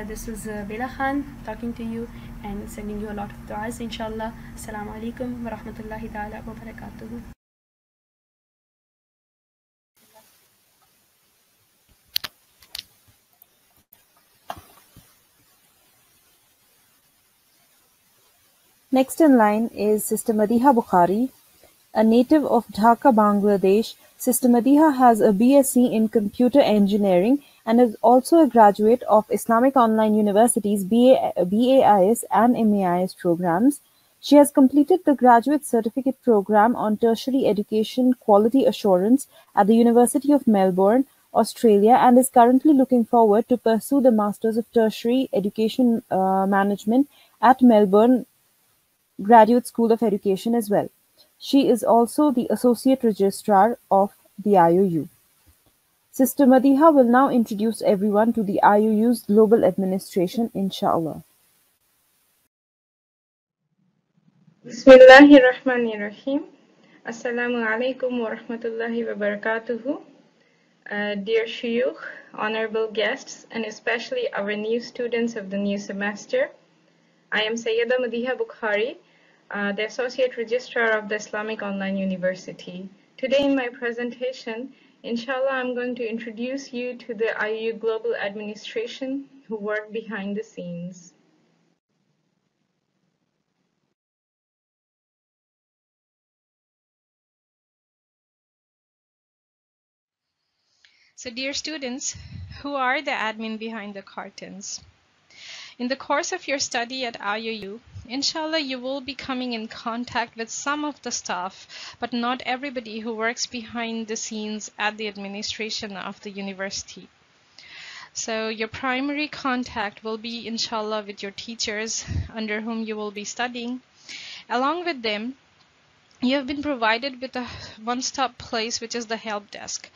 This is Bela Khan talking to you, and sending you a lot of du'as, inshallah. Assalamu alaikum wa rahmatullahi ta'ala wa barakatuhu. Next in line is Sister Madiha Bukhari. A native of Dhaka, Bangladesh, Sister Madiha has a BSc in Computer Engineering and is also a graduate of Islamic Online University's BAIS and MAIS programs. She has completed the Graduate Certificate Program on Tertiary Education Quality Assurance at the University of Melbourne, Australia, and is currently looking forward to pursue the Masters of Tertiary Education Management at Melbourne Graduate School of Education as well. She is also the Associate Registrar of the IOU. Sister Madiha will now introduce everyone to the IOU's global administration, inshallah. Bismillahirrahmanirrahim. Assalamu alaikum wa rahmatullahi wa barakatuhu. Dear Shuyukh, honorable guests, and especially our new students of the new semester, I am Sayyida Madiha Bukhari, the Associate Registrar of the Islamic Online University. Today in my presentation, inshallah, I'm going to introduce you to the IU Global Administration who work behind the scenes. So dear students, who are the admin behind the curtains? In the course of your study at IOU, inshallah, you will be coming in contact with some of the staff, but not everybody who works behind the scenes at the administration of the university. So your primary contact will be, inshallah, with your teachers under whom you will be studying. Along with them, you have been provided with a one-stop place, which is the help desk,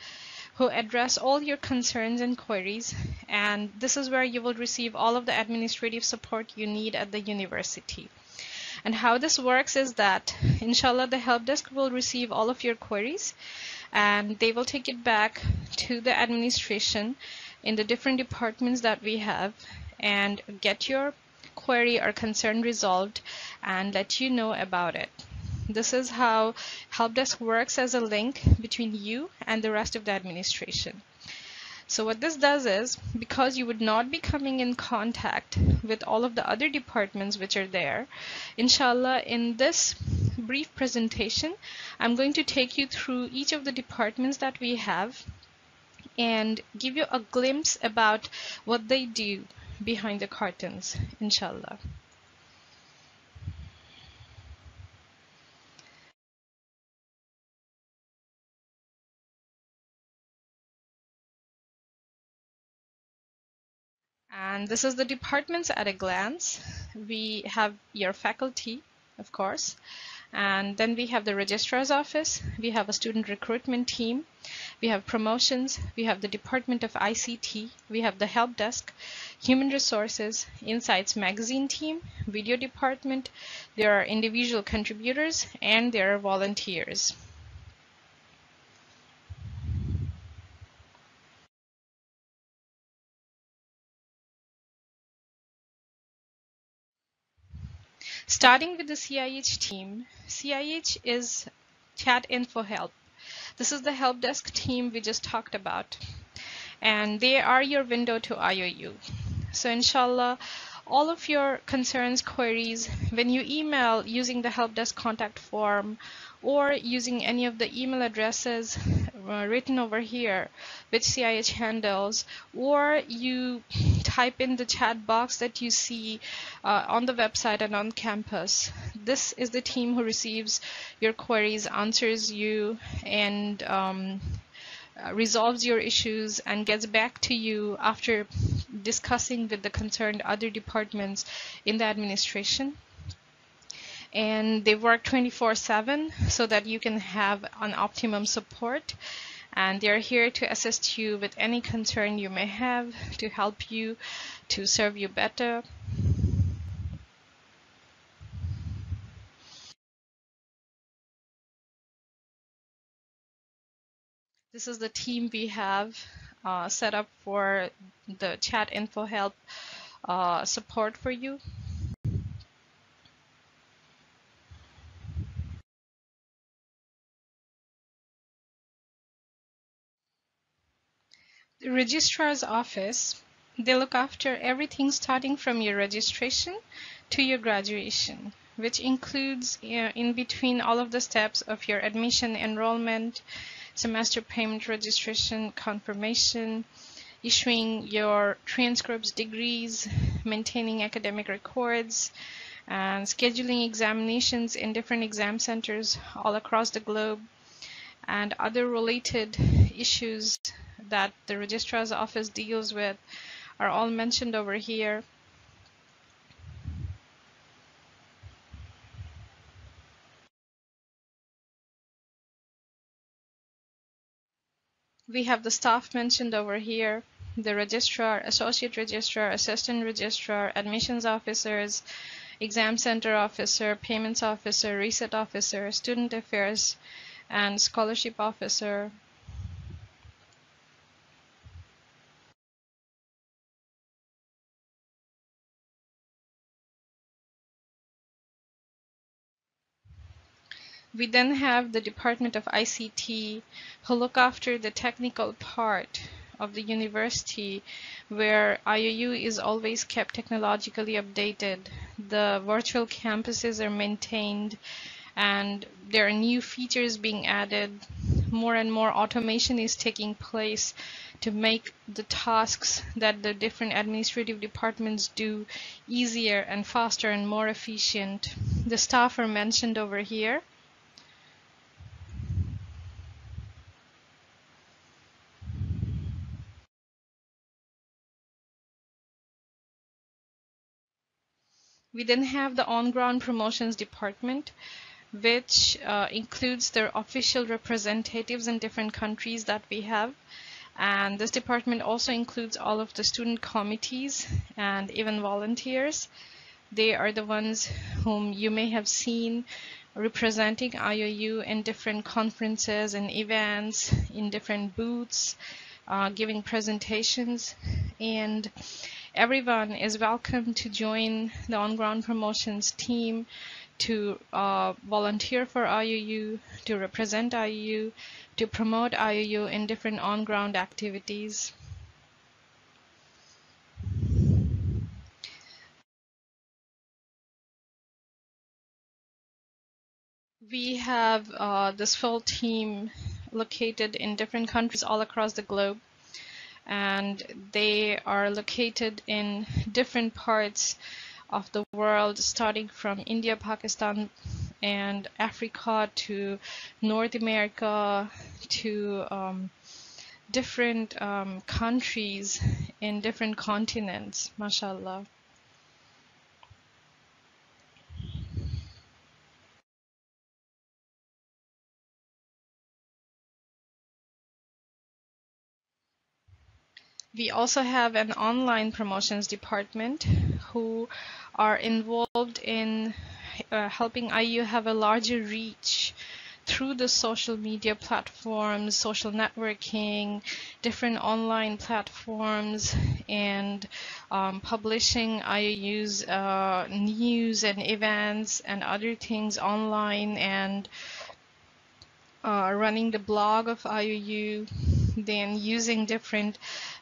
who address all your concerns and queries, and this is where you will receive all of the administrative support you need at the university. And how this works is that, inshallah, the help desk will receive all of your queries and they will take it back to the administration in the different departments that we have and get your query or concern resolved and let you know about it. This is how help desk works as a link between you and the rest of the administration. So what this does is, because you would not be coming in contact with all of the other departments which are there, inshallah, in this brief presentation, I'm going to take you through each of the departments that we have and give you a glimpse about what they do behind the curtains, inshallah. And this is the departments at a glance. We have your faculty, of course, and then we have the registrar's office, we have a student recruitment team, we have promotions, we have the department of ICT, we have the help desk, human resources, insights magazine team, video department, there are individual contributors, and there are volunteers. Starting with the CIH team, CIH is Chat Info Help. This is the help desk team we just talked about, and they are your window to IOU. So inshallah, all of your concerns, queries, when you email using the help desk contact form or using any of the email addresses written over here, which CIH handles, or you type in the chat box that you see on the website and on campus. This is the team who receives your queries, answers you, and resolves your issues and gets back to you after discussing with the concerned other departments in the administration. And they work 24/7 so that you can have an optimum support, and they're here to assist you with any concern you may have, to help you, to serve you better. This is the team we have set up for the chat info help support for you. The Registrar's Office, they look after everything starting from your registration to your graduation, which includes in between all of the steps of your admission, enrollment, semester payment, registration, confirmation, issuing your transcripts, degrees, maintaining academic records, and scheduling examinations in different exam centers all across the globe, and other related issues that the Registrar's Office deals with are all mentioned over here. We have the staff mentioned over here: the registrar, associate registrar, assistant registrar, admissions officers, exam center officer, payments officer, reset officer, student affairs, and scholarship officer. We then have the Department of ICT, who look after the technical part of the university, where IOU is always kept technologically updated. The virtual campuses are maintained, and there are new features being added. More and more automation is taking place to make the tasks that the different administrative departments do easier and faster and more efficient. The staff are mentioned over here. We then have the on-ground promotions department, which includes their official representatives in different countries that we have. And this department also includes all of the student committees and even volunteers. They are the ones whom you may have seen representing IOU in different conferences and events, in different booths, giving presentations, and everyone is welcome to join the on-ground promotions team to volunteer for IOU, to represent IOU, to promote IOU in different on-ground activities. We have this full team located in different countries all across the globe, and they are located in different parts of the world, starting from India, Pakistan, and Africa to North America to different countries in different continents, mashallah. We also have an online promotions department who are involved in helping IU have a larger reach through the social media platforms, social networking, different online platforms, and publishing IU's news and events and other things online, and running the blog of IOU, then using different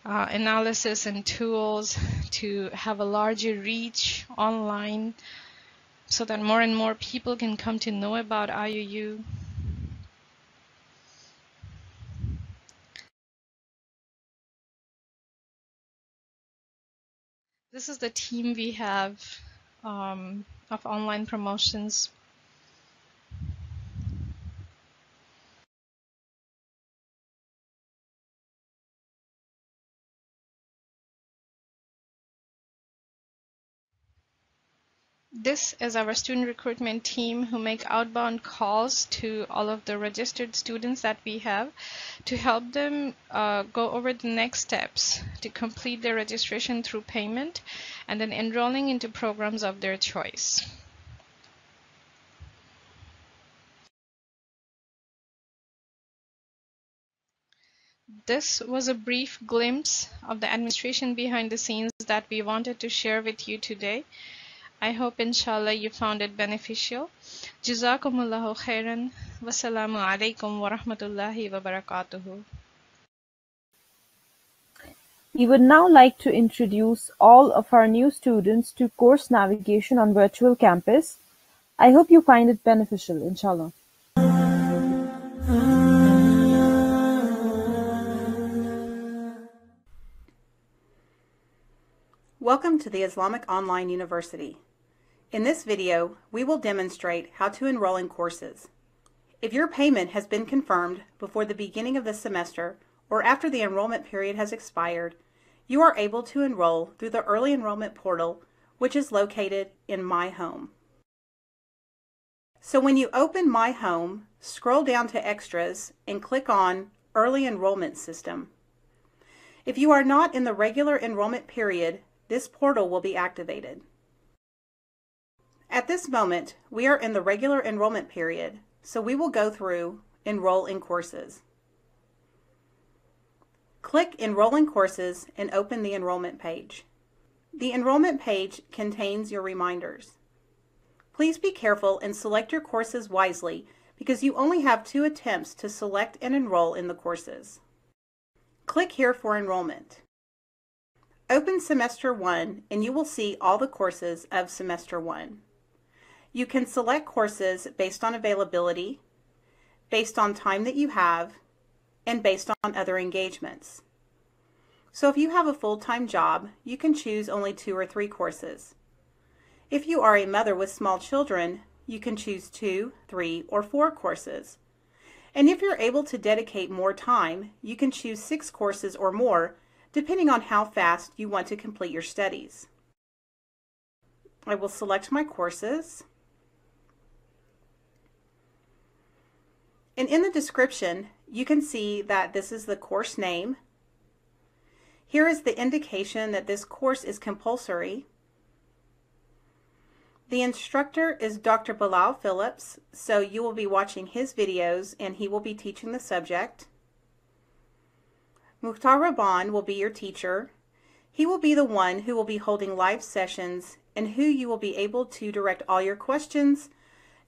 analysis and tools to have a larger reach online so that more and more people can come to know about IOU. This is the team we have of online promotions. This is our student recruitment team who make outbound calls to all of the registered students that we have to help them go over the next steps to complete their registration through payment and then enrolling into programs of their choice. This was a brief glimpse of the administration behind the scenes that we wanted to share with you today. I hope inshallah you found it beneficial. Jazakumullahu khairan. Wassalamu alaikum wa rahmatullahi wa barakatuhu. We would now like to introduce all of our new students to course navigation on Virtual Campus. I hope you find it beneficial, inshallah. Welcome to the Islamic Online University. In this video, we will demonstrate how to enroll in courses. If your payment has been confirmed before the beginning of the semester or after the enrollment period has expired, you are able to enroll through the early enrollment portal, which is located in My Home. So when you open My Home, scroll down to Extras and click on Early Enrollment System. If you are not in the regular enrollment period, this portal will be activated. At this moment, we are in the regular enrollment period, so we will go through Enroll in Courses. Click Enroll in Courses and open the enrollment page. The enrollment page contains your reminders. Please be careful and select your courses wisely because you only have 2 attempts to select and enroll in the courses. Click here for enrollment. Open Semester 1 and you will see all the courses of Semester 1. You can select courses based on availability, based on time that you have, and based on other engagements. So if you have a full-time job, you can choose only 2 or 3 courses. If you are a mother with small children, you can choose 2, 3, or 4 courses. And if you're able to dedicate more time, you can choose 6 courses or more, depending on how fast you want to complete your studies. I will select my courses. And in the description, you can see that this is the course name. Here is the indication that this course is compulsory. The instructor is Dr. Bilal Phillips, so you will be watching his videos and he will be teaching the subject. Mukhtar Rabban will be your teacher. He will be the one who will be holding live sessions and who you will be able to direct all your questions,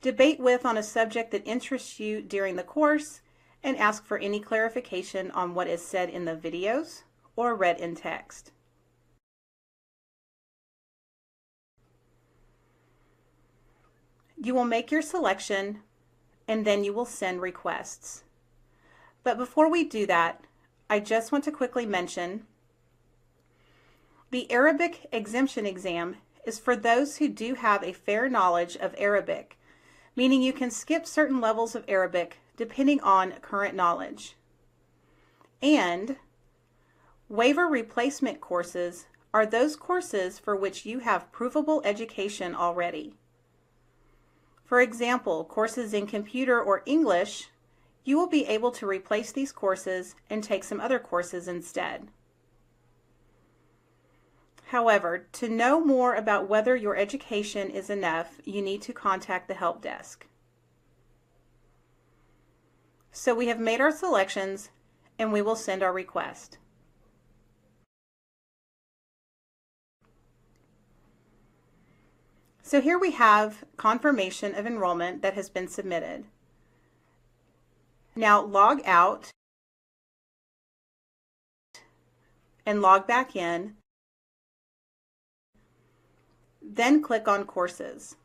debate with on a subject that interests you during the course, and ask for any clarification on what is said in the videos or read in text. You will make your selection and then you will send requests. But before we do that, I just want to quickly mention the Arabic exemption exam is for those who do have a fair knowledge of Arabic, meaning you can skip certain levels of Arabic depending on current knowledge. And waiver replacement courses are those courses for which you have provable education already. For example, courses in computer or English, you will be able to replace these courses and take some other courses instead. However, to know more about whether your education is enough, you need to contact the help desk. So we have made our selections and we will send our request. So here we have confirmation of enrollment that has been submitted. Now log out and log back in, then click on Courses.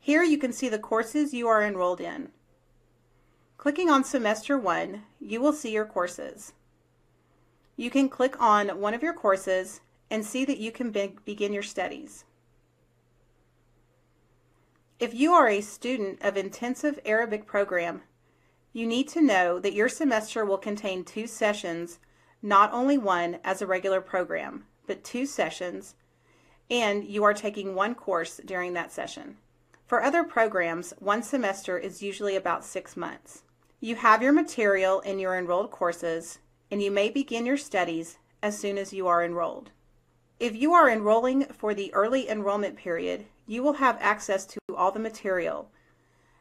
Here you can see the courses you are enrolled in. Clicking on Semester 1, you will see your courses. You can click on one of your courses and see that you can begin your studies. If you are a student of Intensive Arabic Program, you need to know that your semester will contain 2 sessions, not only one as a regular program, but 2 sessions, and you are taking 1 course during that session. For other programs, 1 semester is usually about 6 months. You have your material in your enrolled courses, and you may begin your studies as soon as you are enrolled. If you are enrolling for the early enrollment period, you will have access to all the material.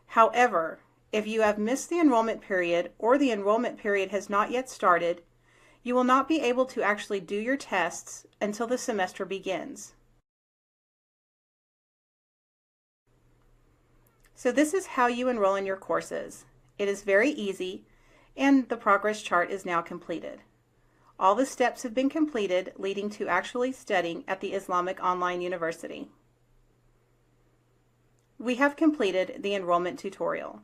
However, if you have missed the enrollment period or the enrollment period has not yet started, you will not be able to actually do your tests until the semester begins. So this is how you enroll in your courses. It is very easy, and the progress chart is now completed. All the steps have been completed, leading to actually studying at the Islamic Online University. We have completed the enrollment tutorial.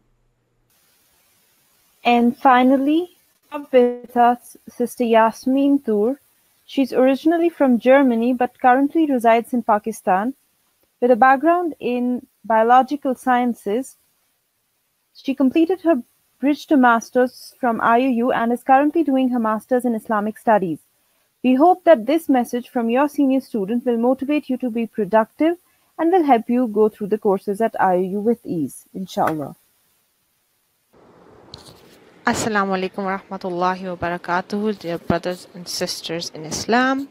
And finally, up with us Sister Yasmin Tur. She's originally from Germany but currently resides in Pakistan. With a background in biological sciences, she completed her Bridge to Masters from IUU and is currently doing her Masters in Islamic Studies. We hope that this message from your senior student will motivate you to be productive and will help you go through the courses at IUU with ease, inshallah. Assalamu alaikum wa rahmatullahi wa barakatuhu, dear brothers and sisters in Islam.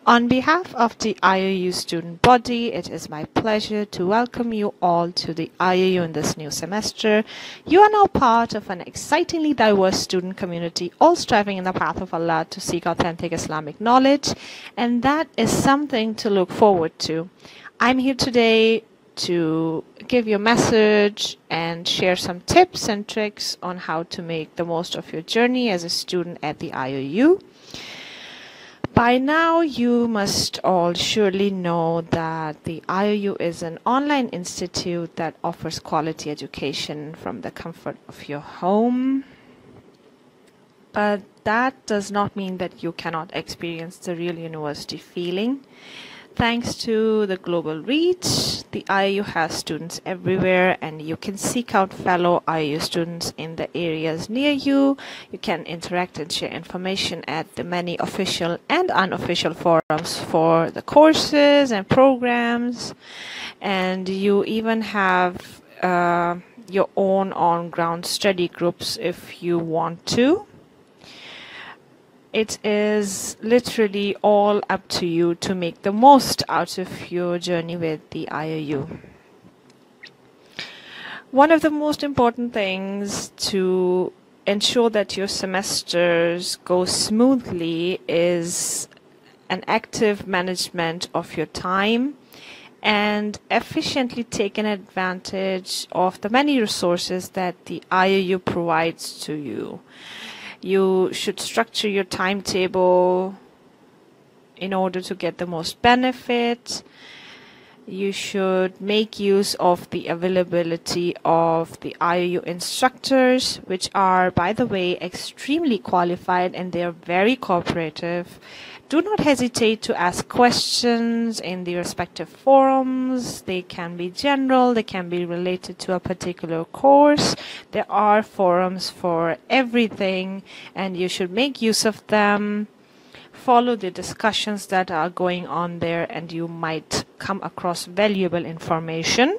On behalf of the IUU student body, it is my pleasure to welcome you all to the IUU in this new semester. You are now part of an excitingly diverse student community, all striving in the path of Allah to seek authentic Islamic knowledge, and that is something to look forward to. I'm here today to give you a message and share some tips and tricks on how to make the most of your journey as a student at the IUU. By now, you must all surely know that the IUU is an online institute that offers quality education from the comfort of your home. But that does not mean that you cannot experience the real university feeling. Thanks to the global reach, the IUU has students everywhere, and you can seek out fellow IUU students in the areas near you. You can interact and share information at the many official and unofficial forums for the courses and programs, and you even have your own on-ground study groups if you want to. It is literally all up to you to make the most out of your journey with the IUU. One of the most important things to ensure that your semesters go smoothly is an active management of your time and efficiently taking advantage of the many resources that the IUU provides to you. You should structure your timetable in order to get the most benefit. You should make use of the availability of the IUU instructors, which are, by the way, extremely qualified and they are very cooperative. Do not hesitate to ask questions in the respective forums. They can be general, they can be related to a particular course. There are forums for everything, and you should make use of them. Follow the discussions that are going on there, and you might come across valuable information.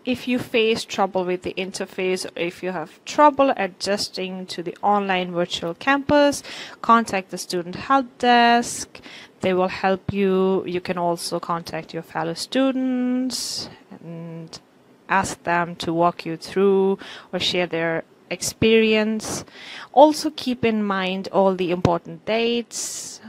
If you face trouble with the interface, or if you have trouble adjusting to the online virtual campus, contact the student help desk. They will help you. You can also contact your fellow students and ask them to walk you through or share their experience. Also keep in mind all the important dates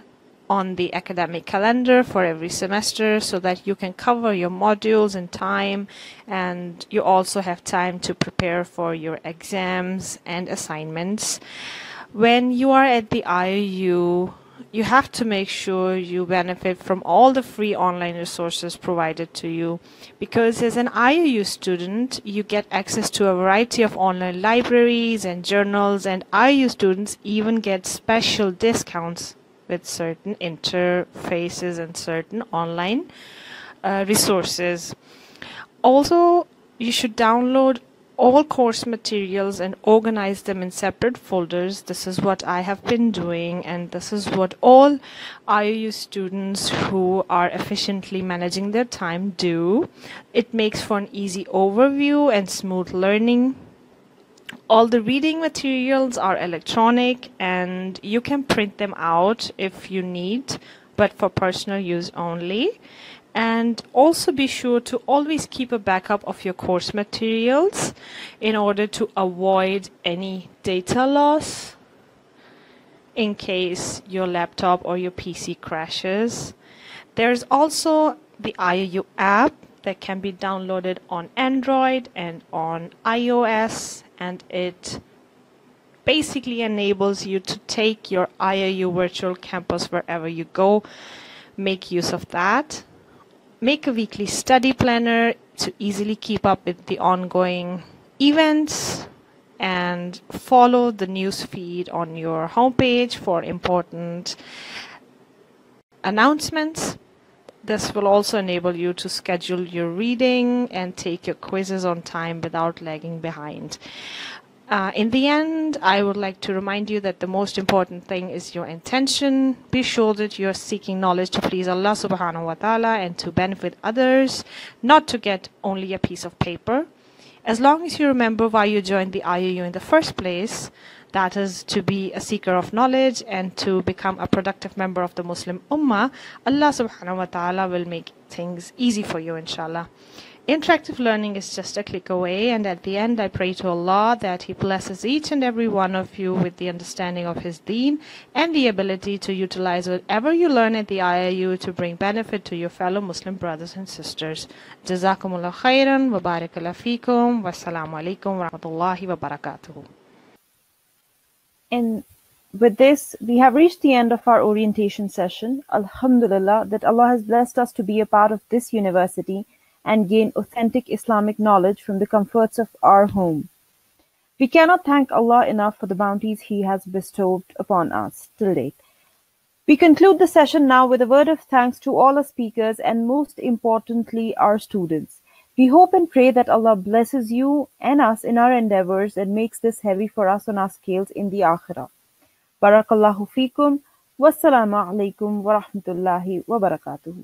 on the academic calendar for every semester so that you can cover your modules in time, and you also have time to prepare for your exams and assignments. When you are at the IUU, you have to make sure you benefit from all the free online resources provided to you, because as an IUU student, you get access to a variety of online libraries and journals, and IUU students even get special discounts with certain interfaces and certain online resources. Also, you should download all course materials and organize them in separate folders. This is what I have been doing, and this is what all IUU students who are efficiently managing their time do. It makes for an easy overview and smooth learning. All the reading materials are electronic, and you can print them out if you need, but for personal use only. And also be sure to always keep a backup of your course materials in order to avoid any data loss in case your laptop or your PC crashes. There's also the IUU app that can be downloaded on Android and on iOS, and it basically enables you to take your IOU virtual campus wherever you go. Make use of that. Make a weekly study planner to easily keep up with the ongoing events, and follow the news feed on your homepage for important announcements. This will also enable you to schedule your reading and take your quizzes on time without lagging behind. In the end, I would like to remind you that the most important thing is your intention. Be sure that you are seeking knowledge to please Allah subhanahu wa ta'ala and to benefit others, not to get only a piece of paper. As long as you remember why you joined the IUU in the first place, that is to be a seeker of knowledge and to become a productive member of the Muslim Ummah, Allah subhanahu wa ta'ala will make things easy for you, inshallah. Interactive learning is just a click away, and at the end I pray to Allah that He blesses each and every one of you with the understanding of His deen and the ability to utilize whatever you learn at the IIU to bring benefit to your fellow Muslim brothers and sisters. Jazakumullah khairan wa barakallahu feekum. Wassalamu alaikum wa rahmatullahi wa barakatuhu. And with this, we have reached the end of our orientation session. Alhamdulillah that Allah has blessed us to be a part of this university and gain authentic Islamic knowledge from the comforts of our home. We cannot thank Allah enough for the bounties He has bestowed upon us till date. We conclude the session now with a word of thanks to all our speakers and most importantly our students. We hope and pray that Allah blesses you and us in our endeavors and makes this heavy for us on our scales in the Akhirah. Barakallahu feekum. Wassalamu alaikum wa rahmatullahi wa barakatuhu.